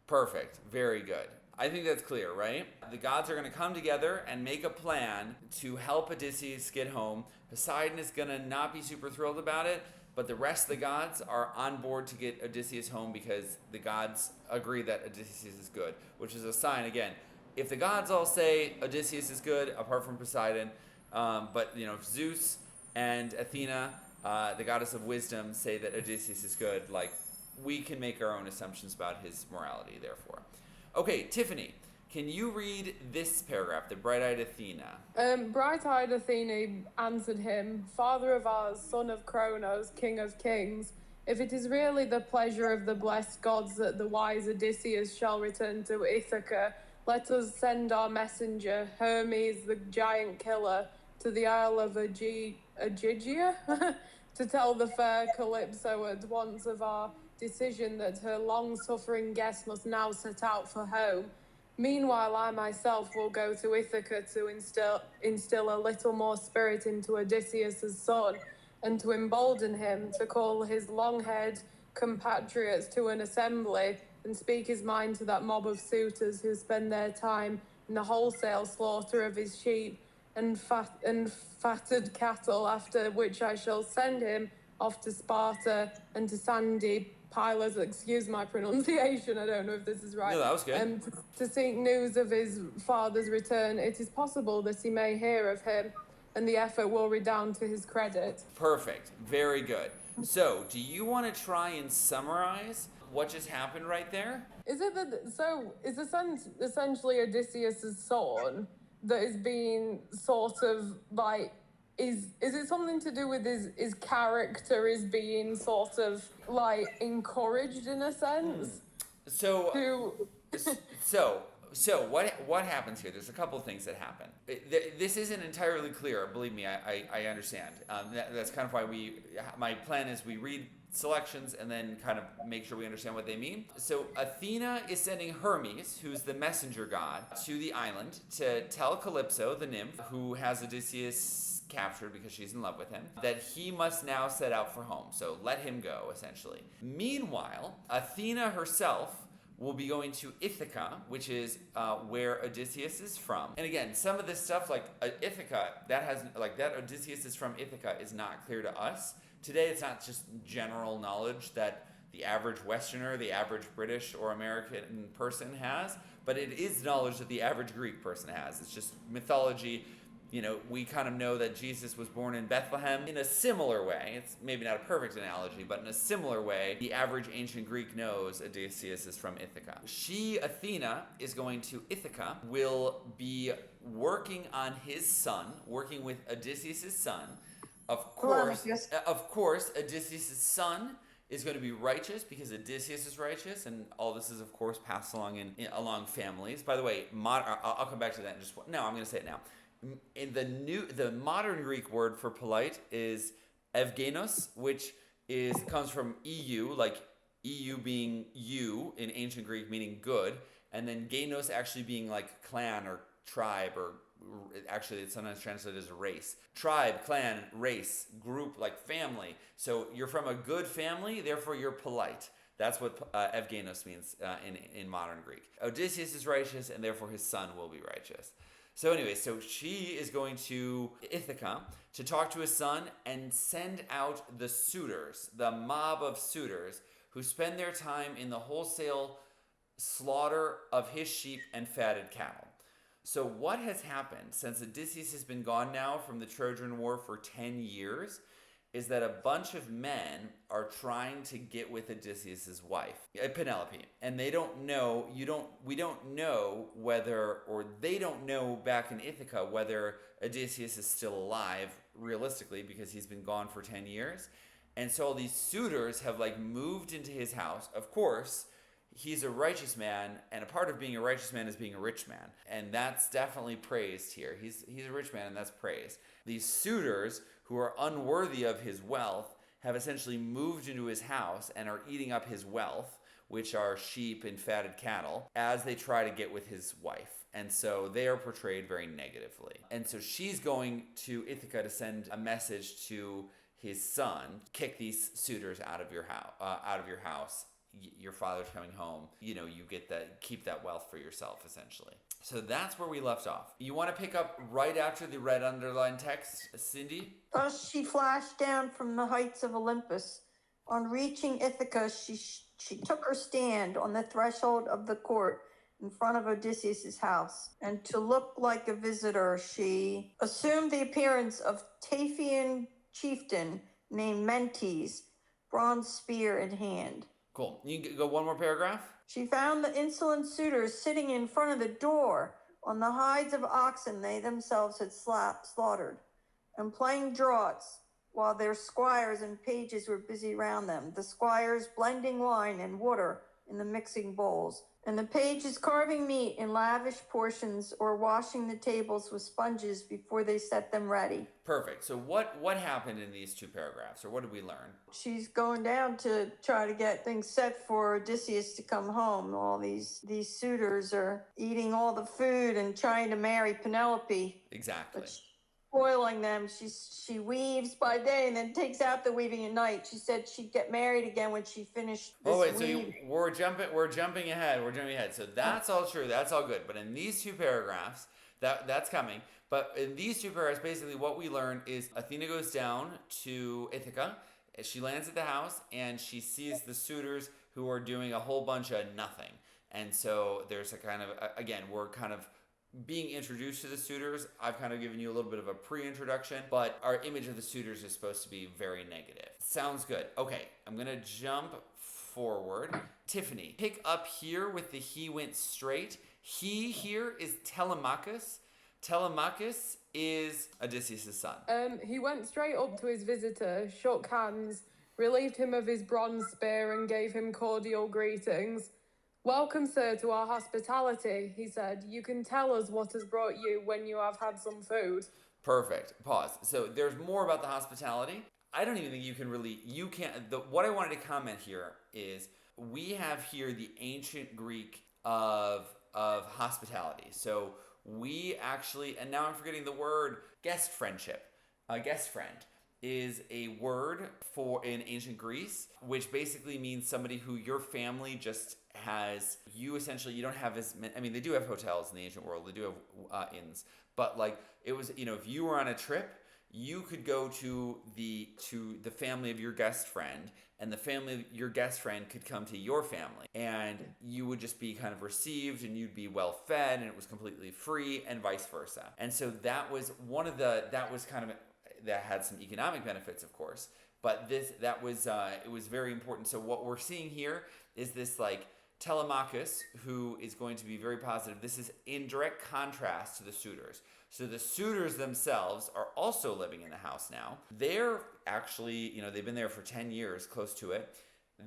Perfect. Very good. I think that's clear, right? The gods are going to come together and make a plan to help Odysseus get home. Poseidon is going to not be super thrilled about it, but the rest of the gods are on board to get Odysseus home because the gods agree that Odysseus is good, which is a sign, again, if the gods all say Odysseus is good, apart from Poseidon, but Zeus and Athena, the goddess of wisdom, say that Odysseus is good, like, we can make our own assumptions about his morality, therefore. Okay, Tiffany, can you read this paragraph, the bright-eyed Athena? Bright-eyed Athena answered him, Father of ours, son of Cronos, king of kings, if it is really the pleasure of the blessed gods that the wise Odysseus shall return to Ithaca, let us send our messenger, Hermes, the giant killer, to the isle of Aegygia, to tell the fair Calypso at once of our decision that her long-suffering guest must now set out for home. Meanwhile, I myself will go to Ithaca to instill a little more spirit into Odysseus' son, and to embolden him to call his long-haired compatriots to an assembly and speak his mind to that mob of suitors who spend their time in the wholesale slaughter of his sheep and fattered cattle, after which I shall send him off to Sparta and to sandy Pylos, excuse my pronunciation, I don't know if this is right. No, that was good. To seek news of his father's return. It is possible that he may hear of him, and the effort will redound to his credit. Perfect. Very good. So, do you want to try and summarize what just happened right there? Is it that, so is essentially Odysseus' son that is being sort of like, is it something to do with his character is being sort of like encouraged in a sense? So what happens here? There's a couple of things that happen. This isn't entirely clear. Believe me, I understand. That's kind of why my plan is we read selections and then kind of make sure we understand what they mean. So Athena is sending Hermes, who's the messenger god, to the island to tell Calypso, the nymph, who has Odysseus captured because she's in love with him, that he must now set out for home. So let him go, essentially. Meanwhile, Athena herself will be going to Ithaca, which is where Odysseus is from. And again, some of this stuff like Ithaca, that Odysseus is from Ithaca is not clear to us. Today, it's not just general knowledge that the average Westerner, the average British or American person has, but it is knowledge that the average Greek person has. It's just mythology. We kind of know that Jesus was born in Bethlehem in a similar way. It's maybe not a perfect analogy, but in a similar way, the average ancient Greek knows Odysseus is from Ithaca. She, Athena, is going to Ithaca, will be working on his son, working with Odysseus' son. Of course, Odysseus' son is going to be righteous because Odysseus is righteous, and all this is, of course, passed along along families. By the way, I'll come back to that in just one. No, I'm going to say it now. In the modern Greek word for polite is evgenos, which comes from EU, like EU being you in ancient Greek, meaning good, and then genos actually being like clan or tribe, or actually it's sometimes translated as race. Tribe, clan, race, group, like family. So you're from a good family, therefore you're polite. That's what evgenos means in modern Greek. Odysseus is righteous, and therefore his son will be righteous. So anyway, so she is going to Ithaca to talk to his son and send out the suitors, the mob of suitors, who spend their time in the wholesale slaughter of his sheep and fatted cattle. So what has happened since Odysseus has been gone now from the Trojan War for 10 years is that a bunch of men are trying to get with Odysseus' wife, Penelope. And they don't know, we don't know whether, or they don't know back in Ithaca whether Odysseus is still alive, realistically, because he's been gone for 10 years. And so all these suitors have moved into his house. Of course, he's a righteous man, and a part of being a righteous man is being a rich man. And that's definitely praised here. He's a rich man, and that's praised. These suitors, who are unworthy of his wealth, have essentially moved into his house and are eating up his wealth, which are sheep and fatted cattle, as they try to get with his wife. And so they are portrayed very negatively. And so she's going to Ithaca to send a message to his son, kick these suitors out of your house, your father's coming home, you get that, keep that wealth for yourself, essentially. So that's where we left off. You want to pick up right after the red underlined text, Cindy? Thus she flashed down from the heights of Olympus. On reaching Ithaca, she took her stand on the threshold of the court in front of Odysseus' house, and to look like a visitor, she assumed the appearance of Taphian chieftain named Mentes, bronze spear in hand. Cool. You can go one more paragraph. She found the insolent suitors sitting in front of the door on the hides of oxen they themselves had slaughtered, and playing draughts, while their squires and pages were busy round them, the squires blending wine and water in the mixing bowls, and the pages carving meat in lavish portions or washing the tables with sponges before they set them ready. Perfect. So what happened in these two paragraphs, or what did we learn? She's going down to try to get things set for Odysseus to come home. All these suitors are eating all the food and trying to marry Penelope. Exactly. But spoiling them. She weaves by day and then takes out the weaving at night. She said she'd get married again when she finished this weave. So we're jumping ahead. So that's all true. That's all good. But in these two paragraphs, that's coming. But in these two paragraphs, basically what we learn is Athena goes down to Ithaca. She lands at the house and she sees the suitors who are doing a whole bunch of nothing. And so there's a kind of, again, we're kind of being introduced to the suitors. I've kind of given you a little bit of a pre-introduction, but our image of the suitors is supposed to be very negative. Sounds good. Okay, I'm gonna jump forward. Tiffany, pick up here with the he went straight. He here is Telemachus. Telemachus is Odysseus' son. He went straight up to his visitor, shook hands, relieved him of his bronze spear, and gave him cordial greetings. "Welcome, sir, to our hospitality," he said. "You can tell us what has brought you when you have had some food." Perfect. Pause. So there's more about the hospitality. I don't even think what I wanted to comment here is we have here the ancient Greek of hospitality. So we actually, and now I'm forgetting the word, guest friendship. A guest friend is a word for in ancient Greece, which basically means somebody who your family just has. You essentially, you don't have as many. I mean, they do have hotels in the ancient world. They do have inns, but like it was, if you were on a trip, you could go to the family of your guest friend, and the family of your guest friend could come to your family, and you would just be kind of received, and you'd be well fed, and it was completely free, and vice versa. And so that was that had some economic benefits, of course, but it was very important. So what we're seeing here is this like Telemachus, who is going to be very positive. This is in direct contrast to the suitors. So the suitors themselves are also living in the house now. They're actually, they've been there for 10 years, close to it.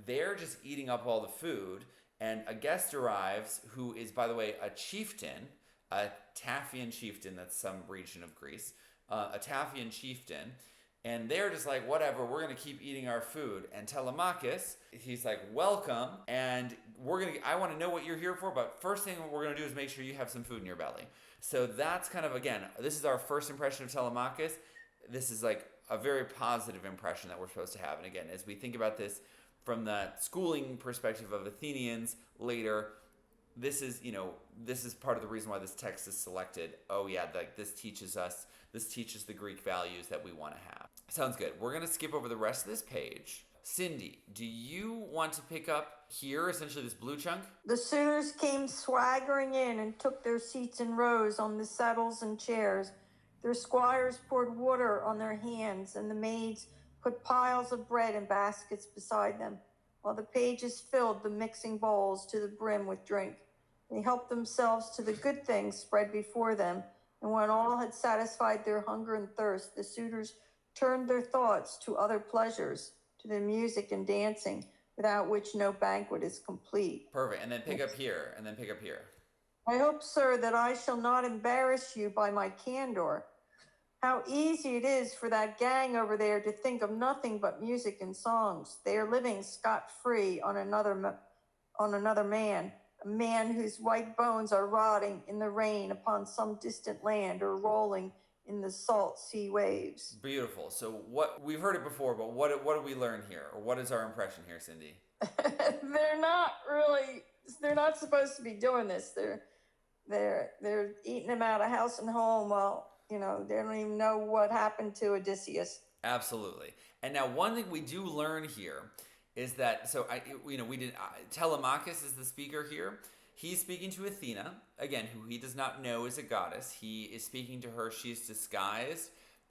They're just eating up all the food, and a guest arrives who is, by the way, a chieftain, a Taphian chieftain, that's some region of Greece, a Taphian chieftain, and they're just like, whatever, we're going to keep eating our food. And Telemachus, he's like, welcome, and I want to know what you're here for, but first thing we're going to do is make sure you have some food in your belly. So that's kind of, again, this is our first impression of Telemachus. This is like a very positive impression that we're supposed to have. And again, as we think about this from the schooling perspective of Athenians later, this is part of the reason why this text is selected. Oh yeah, this teaches the Greek values that we want to have. Sounds good. We're going to skip over the rest of this page. Cindy, do you want to pick up here, essentially this blue chunk? The suitors came swaggering in and took their seats in rows on the settles and chairs. Their squires poured water on their hands, and the maids put piles of bread in baskets beside them, while the pages filled the mixing bowls to the brim with drink. They helped themselves to the good things spread before them, and when all had satisfied their hunger and thirst, the suitors turned their thoughts to other pleasures, to the music and dancing, without which no banquet is complete. Perfect. And then pick up here. I hope, sir, that I shall not embarrass you by my candor. How easy it is for that gang over there to think of nothing but music and songs. They are living scot-free on another man, a man whose white bones are rotting in the rain upon some distant land or rolling in the salt sea waves. Beautiful. So what we've heard it before, but what do we learn here, or what is our impression here, Cindy? They're not supposed to be doing this. They're eating him out of house and home. Well, they don't even know what happened to Odysseus. Absolutely. And now one thing we do learn here is that we did Telemachus is the speaker here. He's speaking to Athena, again, who he does not know is a goddess. He is speaking to her. She's disguised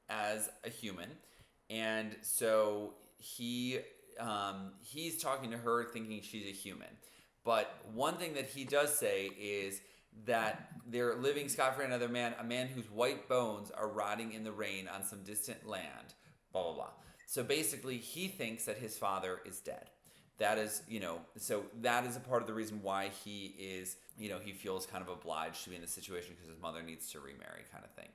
as a human. And so he's talking to her thinking she's a human. But one thing that he does say is that they're living scot-free another man, a man whose white bones are rotting in the rain on some distant land, blah, blah, blah. So basically, he thinks that his father is dead. That is, so that is a part of the reason why he is, he feels kind of obliged to be in this situation because his mother needs to remarry kind of thing.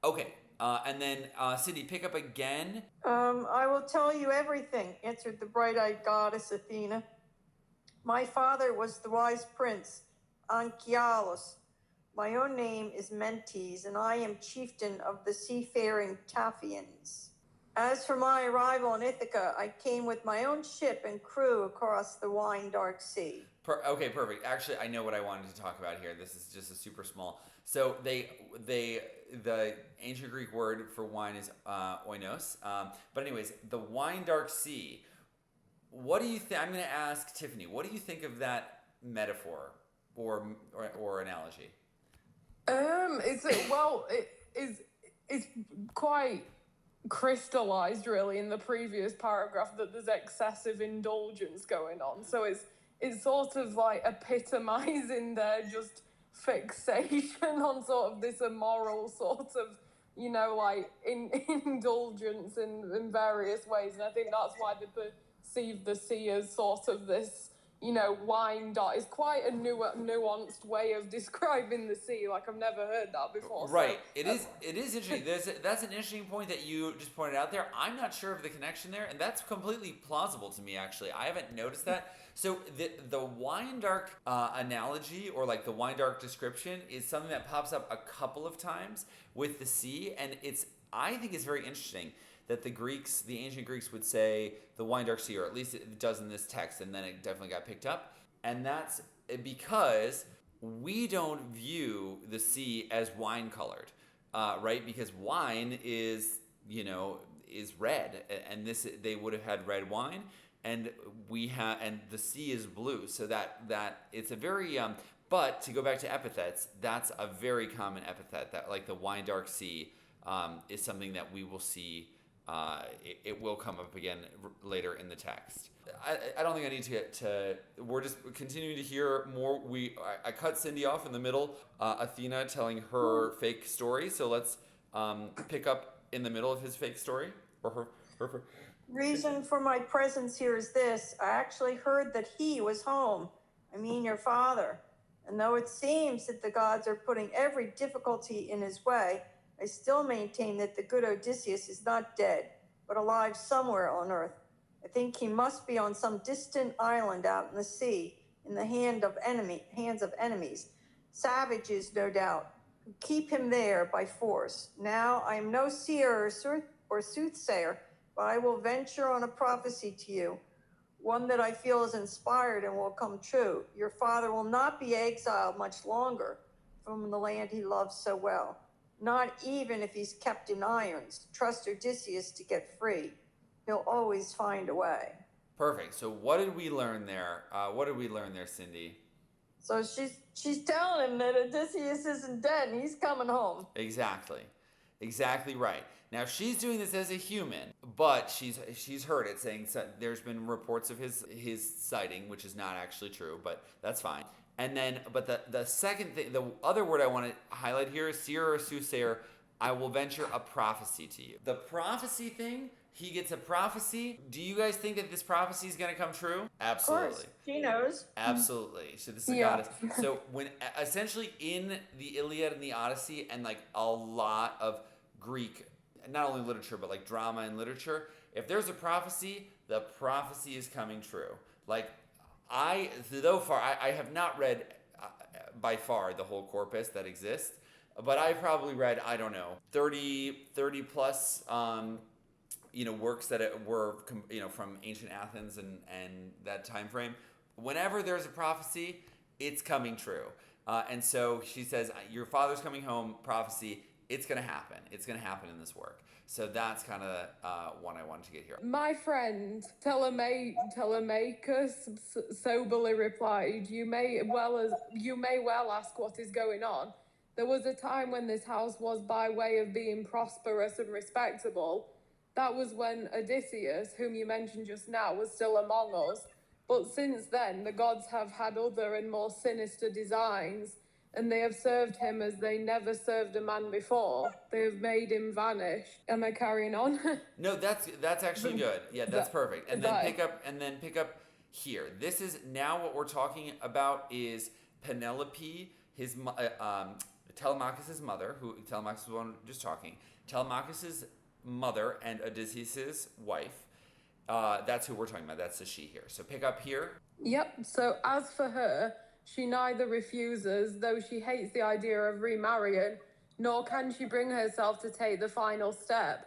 Okay, and then Cindy, pick up again. I will tell you everything, answered the bright-eyed goddess Athena. My father was the wise prince, Anchialus. My own name is Mentes, and I am chieftain of the seafaring Taphians. As for my arrival in Ithaca, I came with my own ship and crew across the wine-dark sea. Okay, perfect. Actually, I know what I wanted to talk about here. This is just a super small. So the ancient Greek word for wine is oinos. But anyways, the wine-dark sea. What do you think? I'm going to ask Tiffany. What do you think of that metaphor or analogy? It's quite crystallized really in the previous paragraph that there's excessive indulgence going on. So it's sort of like epitomizing their just fixation on sort of this immoral sort of, indulgence in various ways. And I think that's why they perceive the sea as sort of this, wine dot. It's quite a nuanced way of describing the sea. Like, I've never heard that before. Right. So, it is interesting. That's an interesting point that you just pointed out there. I'm not sure of the connection there, and that's completely plausible to me, actually. I haven't noticed that. So the wine dark analogy, or like the wine dark description, is something that pops up a couple of times with the sea, and I think it's very interesting that the ancient Greeks would say the wine dark sea, or at least it does in this text, and then it definitely got picked up. And that's because we don't view the sea as wine colored, right? Because wine is red, and they would have had red wine, and the sea is blue. So that it's a very but to go back to epithets, that's a very common epithet, that like the wine dark sea is something that we will see. It will come up again later in the text. I don't think I need to get to. We're just continuing to hear more. I cut Cindy off in the middle. Athena telling her fake story. So let's pick up in the middle of his fake story, or her. Reason for my presence here is this: I actually heard that he was home. I mean, your father. And though it seems that the gods are putting every difficulty in his way, I still maintain that the good Odysseus is not dead, but alive somewhere on earth. I think he must be on some distant island out in the sea, in the hands of enemies, savages, no doubt, who keep him there by force. Now, I am no seer or soothsayer, but I will venture on a prophecy to you, one that I feel is inspired and will come true. Your father will not be exiled much longer from the land he loves so well. Not even if he's kept in irons. Trust Odysseus to get free. He'll always find a way. Perfect. So what did we learn there? Cindy? So she's telling him that Odysseus isn't dead and he's coming home. Exactly right. Now she's doing this as a human, but she's heard it saying there's been reports of his sighting, which is not actually true, but that's fine. And then, but the second thing, the other word I want to highlight here is seer or soothsayer. I will venture a prophecy to you. The prophecy thing, he gets a prophecy. Do you guys think that this prophecy is going to come true? Absolutely. Of course, she knows. Absolutely. So this is a goddess. So when essentially in the Iliad and the Odyssey and like a lot of Greek, not only literature, but like drama and literature, if there's a prophecy, the prophecy is coming true. Like, I have not read by far the whole corpus that exists, but I probably read, I don't know, 30 plus works that were from ancient Athens and that time frame. Whenever there's a prophecy, it's coming true. And so she says, your father's coming home, prophecy, it's going to happen. It's going to happen in this work. So that's kind of one I wanted to get here. My friend Telemachus soberly replied, you may well ask what is going on. There was a time when this house was by way of being prosperous and respectable. That was when Odysseus, whom you mentioned just now, was still among us. But since then, the gods have had other and more sinister designs, and they have served him as they never served a man before. They have made him vanish. Am I carrying on? No, that's actually good. Yeah, that's perfect. And then pick up here. This is now what we're talking about is Penelope, his Telemachus' mother, who Telemachus was one just talking. Telemachus' mother and Odysseus' wife. That's who we're talking about. That's the she here. So pick up here. Yep. So as for her, she neither refuses, though she hates the idea of remarrying, nor can she bring herself to take the final step.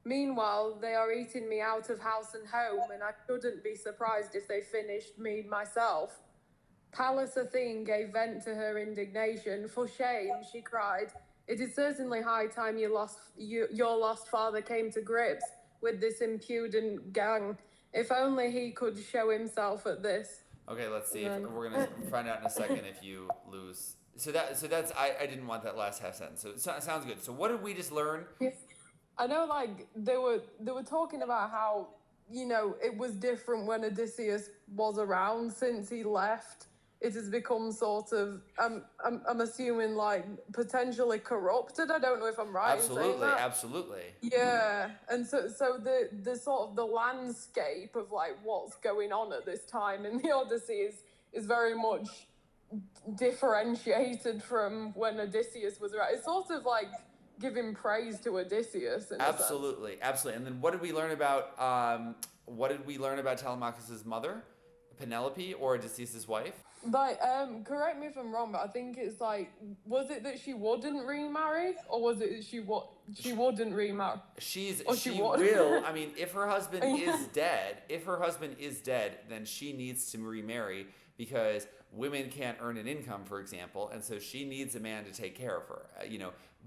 Meanwhile, they are eating me out of house and home, and I shouldn't be surprised if they finished me myself. Pallas Athene gave vent to her indignation. For shame, she cried. It is certainly high time your lost father came to grips with this impudent gang. If only he could show himself at this. Okay, let's see. If we're gonna find out in a second if you lose. So that's I didn't want that last half sentence. So it sounds good. So what did we just learn? Yes. I know, like they were talking about how it was different when Odysseus was around. Since he left, it has become sort of I'm assuming like potentially corrupted. I don't know if I'm right. Absolutely, in saying that. absolutely. Yeah, and so the sort of the landscape of like what's going on at this time in the Odyssey is very much differentiated from when Odysseus was around. It's sort of like giving praise to Odysseus. Absolutely. And then what did we learn about Telemachus' mother, Penelope, or Odysseus' wife? Like, correct me if I'm wrong, but I think it's like, was it that she wouldn't remarry, or was it she wouldn't remarry? She will. I mean, if her husband is dead, then she needs to remarry because women can't earn an income, for example, and so she needs a man to take care of her.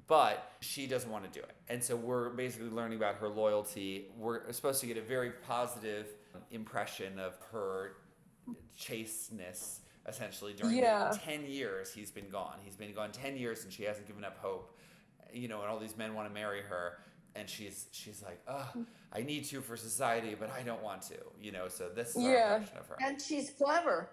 But she doesn't want to do it, and so we're basically learning about her loyalty. We're supposed to get a very positive impression of her chasteness. Essentially, during the 10 years he's been gone. He's been gone 10 years and she hasn't given up hope. And all these men want to marry her. And she's like, I need to for society, but I don't want to. So this is our impression of her. And she's clever.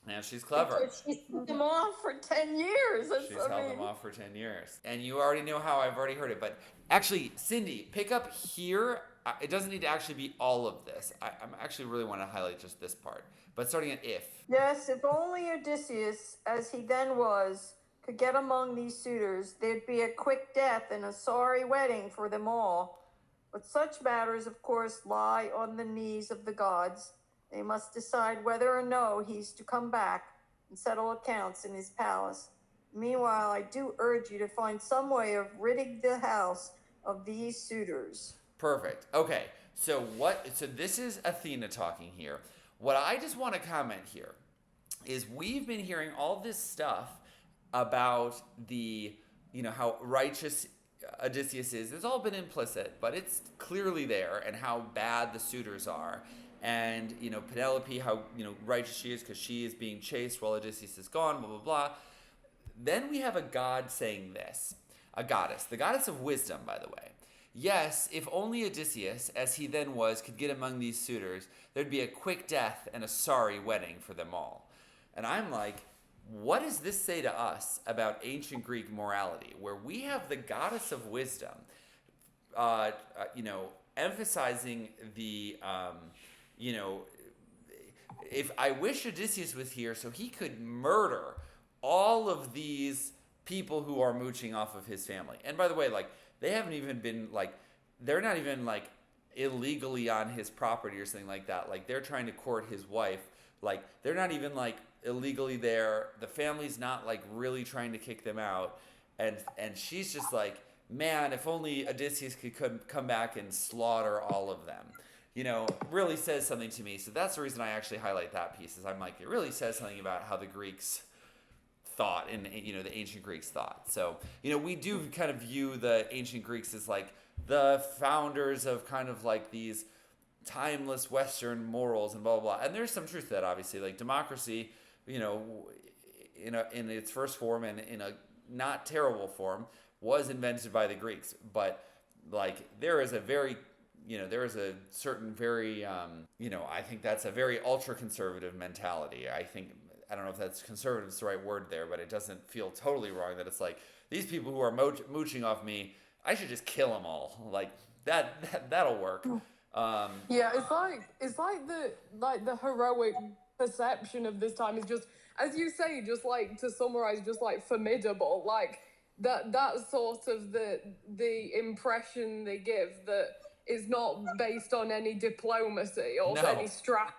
And she's clever. She's held them off for 10 years. She's held them off for 10 years. And you already know how I've already heard it. But actually, Cindy, pick up here. It doesn't need to actually be all of this. I actually really want to highlight just this part. But starting at if. Yes, if only Odysseus, as he then was, could get among these suitors, there'd be a quick death and a sorry wedding for them all. But such matters, of course, lie on the knees of the gods. They must decide whether or no he's to come back and settle accounts in his palace. Meanwhile, I do urge you to find some way of ridding the house of these suitors. Perfect. Okay, so this is Athena talking here. What I just want to comment here is we've been hearing all this stuff about the, how righteous Odysseus is. It's all been implicit, but it's clearly there, and how bad the suitors are. And, Penelope, how, righteous she is because she is being chased while Odysseus is gone, blah, blah, blah. Then we have a god saying this, a goddess, the goddess of wisdom, by the way. Yes, if only Odysseus, as he then was, could get among these suitors, there'd be a quick death and a sorry wedding for them all. And I'm like, what does this say to us about ancient Greek morality, where we have the goddess of wisdom, emphasizing the, if I wish Odysseus was here so he could murder all of these people who are mooching off of his family. And by the way, they haven't even been, they're not even, illegally on his property or something like that. They're trying to court his wife. They're not even, illegally there. The family's not, really trying to kick them out. And she's just, man, if only Odysseus could come back and slaughter all of them. Really says something to me. So that's the reason I actually highlight that piece. Is I'm like, it really says something about how the Greeks thought, and the ancient Greeks thought. So we do kind of view the ancient Greeks as like the founders of kind of like these timeless Western morals and blah blah blah. And there's some truth to that, obviously. Like democracy, in its first form and in a not terrible form, was invented by the Greeks. But like there is a certain very I think that's a very ultra conservative mentality. I don't know if that's conservative is the right word there, but it doesn't feel totally wrong that it's like these people who are mooching off me, I should just kill them all. Like that'll work. Yeah, it's like the heroic perception of this time is just, as you say, just like to summarize, just like formidable. Like that's sort of the impression they give, that is not based on any diplomacy or any strategy.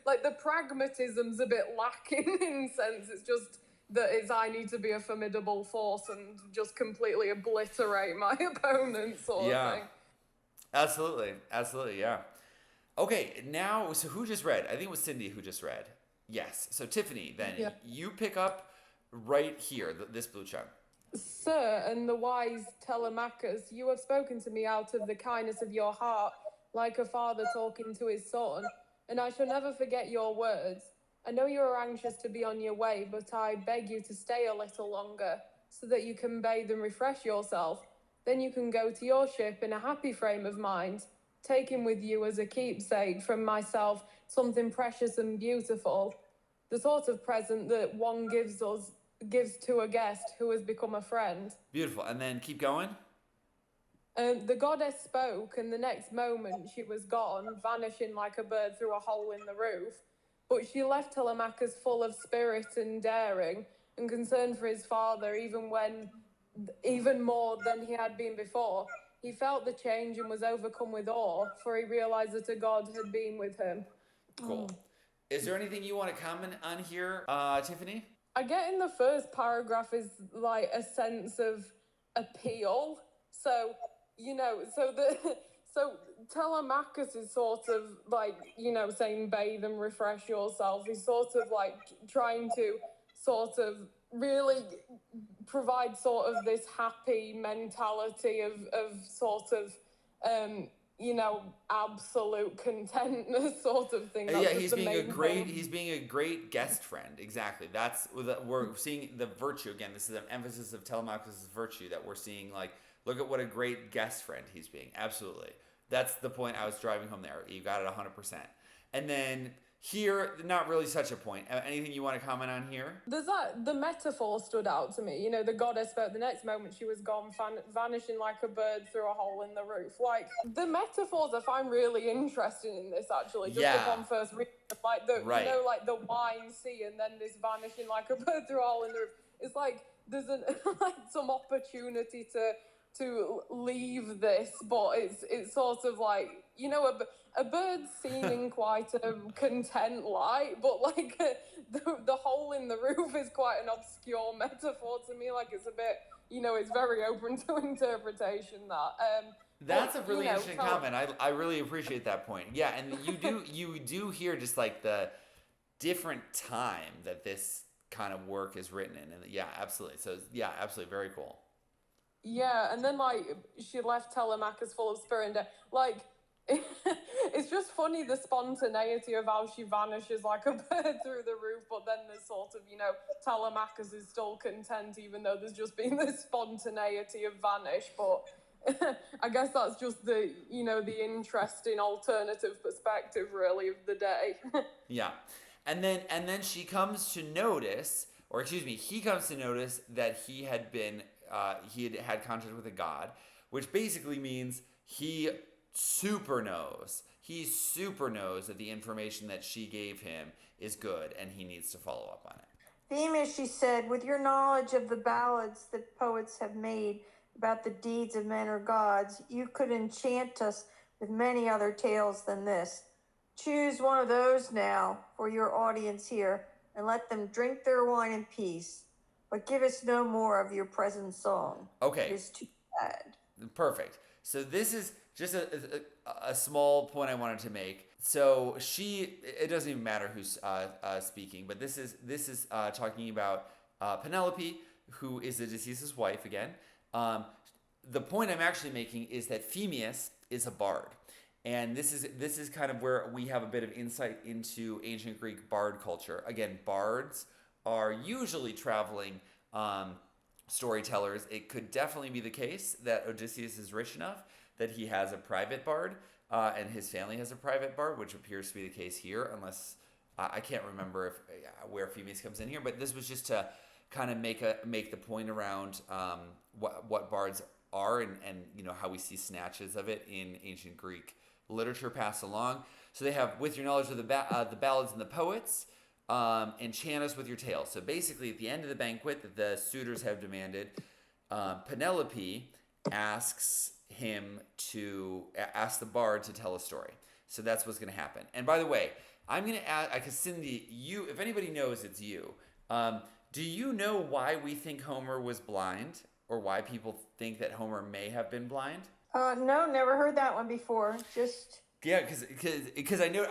Like the pragmatism's a bit lacking in sense. It's just that I need to be a formidable force and just completely obliterate my opponent sort of thing. Absolutely, yeah. Okay, now, so who just read? I think it was Cindy who just read. Yes. So Tiffany, then you pick up right here, this blue chunk. Sir, and the wise Telemachus, you have spoken to me out of the kindness of your heart, like a father talking to his son, and I shall never forget your words. I know you are anxious to be on your way, but I beg you to stay a little longer, so that you can bathe and refresh yourself. Then you can go to your ship in a happy frame of mind, taking with you as a keepsake from myself something precious and beautiful, the sort of present that one gives to a guest who has become a friend. Beautiful. And then keep going. The goddess spoke, and the next moment she was gone, vanishing like a bird through a hole in the roof. But she left Telemachus full of spirit and daring, and concerned for his father, even more than he had been before. He felt the change and was overcome with awe, for he realized that a god had been with him. Cool. Is there anything you want to comment on here, Tiffany? I get in the first paragraph is like a sense of appeal. So, so Telemachus is sort of like, saying bathe and refresh yourself. He's sort of like trying to sort of really provide sort of this happy mentality of sort of, absolute contentness sort of thing. He's being a great guest friend. Exactly. We're seeing the virtue again. This is an emphasis of Telemachus' virtue that we're seeing. Like, look at what a great guest friend he's being. Absolutely. That's the point I was driving home there. You got it 100%. And then here, not really such a point. Anything you want to comment on here? The metaphor stood out to me. The goddess spoke. The next moment she was gone, vanishing like a bird through a hole in the roof. Like, the metaphors I find really interesting in this, actually. Just upon first reading. Like, like the wine sea and then this vanishing like a bird through a hole in the roof. It's like, there's some opportunity to leave this, but it's sort of like, a bird seeming quite a content light, but like the hole in the roof is quite an obscure metaphor to me. Like, it's a bit, it's very open to interpretation. That's a really interesting comment. I really appreciate that point. Yeah, and you do hear just like the different time that this kind of work is written in, and absolutely. So absolutely, very cool. Yeah, and then like she left Telemachus full of spirit, and like it's just funny the spontaneity of how she vanishes like a bird through the roof, but then there's sort of Telemachus is still content even though there's just been this spontaneity of vanish. But I guess that's just the the interesting alternative perspective really of the day. Yeah, and then she comes to notice, or excuse me, he comes to notice that he had had contact with a god, which basically means he super knows that the information that she gave him is good and he needs to follow up on it. Themis, she said, with your knowledge of the ballads that poets have made about the deeds of men or gods, you could enchant us with many other tales than this. Choose one of those now for your audience here and let them drink their wine in peace. But give us no more of your present song. Okay. It is too sad. Perfect. So this is just a small point I wanted to make. So it doesn't even matter who's speaking, but this is talking about Penelope, who is Odysseus' wife again. The point I'm actually making is that Phemius is a bard. And this is kind of where we have a bit of insight into ancient Greek bard culture. Again, bards are usually traveling storytellers. It could definitely be the case that Odysseus is rich enough that he has a private bard, and his family has a private bard, which appears to be the case here, unless I can't remember where Phemius comes in here. But this was just to kind of make the point around what bards are, and how we see snatches of it in ancient Greek literature passed along. So they have, with your knowledge of the ballads and the poets, enchant us with your tale. So basically, at the end of the banquet that the suitors have demanded, Penelope asks the bard to tell a story. So that's what's going to happen. And by the way, I'm going to add, because Cindy, if anybody knows, it's you. Do you know why we think Homer was blind, or why people think that Homer may have been blind? No, never heard that one before. Just Yeah, because I know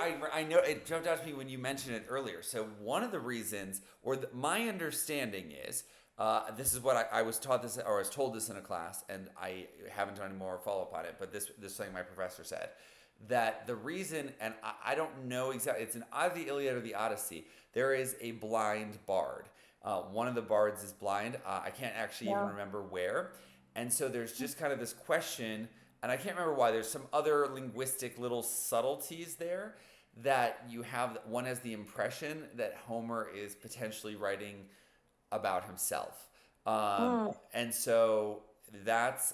it jumped out to me when you mentioned it earlier. So one of the reasons, my understanding is, this is what I was taught this, or I was told this in a class, and I haven't done any more follow up on it. But this is something my professor said, that the reason, and I don't know exactly, it's in either the Iliad or the Odyssey. There is a blind bard. One of the bards is blind. I can't actually even remember where. And so there's just kind of this question, and I can't remember why. There's some other linguistic little subtleties there that you have. One has the impression that Homer is potentially writing about himself. And so that's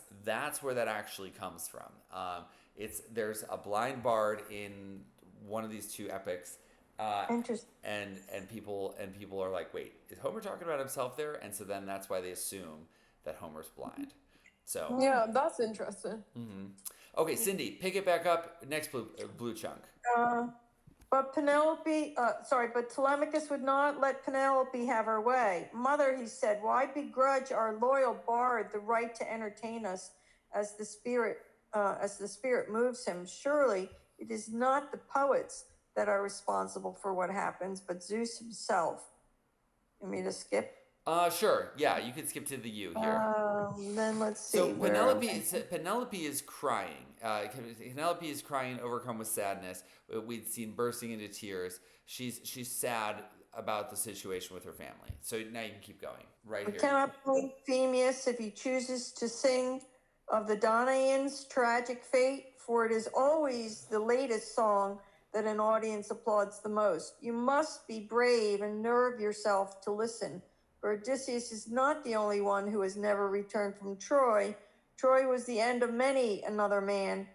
where that actually comes from. There's a blind bard in one of these two epics. interesting. And people are like, wait, is Homer talking about himself there? And so then that's why they assume that Homer's blind. So Yeah, that's interesting. okay, Cindy, pick it back up. Next blue chunk. But Telemachus would not let Penelope have her way. Mother, he said, why begrudge our loyal bard the right to entertain us as the spirit moves him? Surely it is not the poets that are responsible for what happens, but Zeus himself. You want me to skip? Sure. Yeah, you can skip to the U here. Then let's see. So Penelope is crying. Penelope is crying, overcome with sadness. We'd seen bursting into tears. She's sad about the situation with her family. So now you can keep going. Right here. I cannot believe Phemius if he chooses to sing of the Danaans' tragic fate, for it is always the latest song that an audience applauds the most. You must be brave and nerve yourself to listen. For Odysseus is not the only one who has never returned from Troy. Troy was the end of many another man.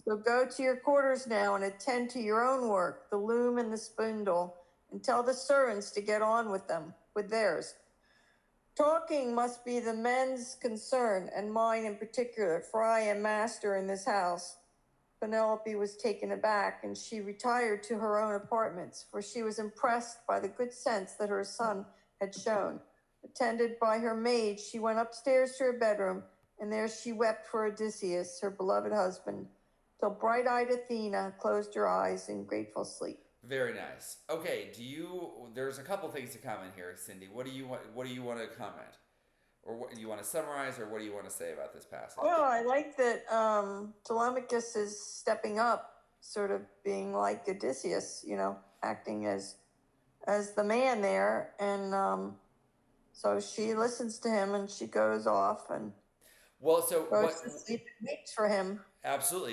So go to your quarters now and attend to your own work, the loom and the spindle, and tell the servants to get on with theirs. Talking must be the men's concern, and mine in particular, for I am master in this house. Penelope was taken aback, and she retired to her own apartments, for she was impressed by the good sense that her son had shown. Attended by her maid, she went upstairs to her bedroom, and there she wept for Odysseus, her beloved husband, till bright-eyed Athena closed her eyes in grateful sleep. Very nice. Okay, there's a couple things to comment here, Cindy. What do you want to comment? Or what do you want to summarize, or what do you want to say about this passage? Well, I like that Telemachus is stepping up, sort of being like Odysseus, acting as the man there, and so she listens to him, and she goes off and goes to sleep and waits for him. Absolutely.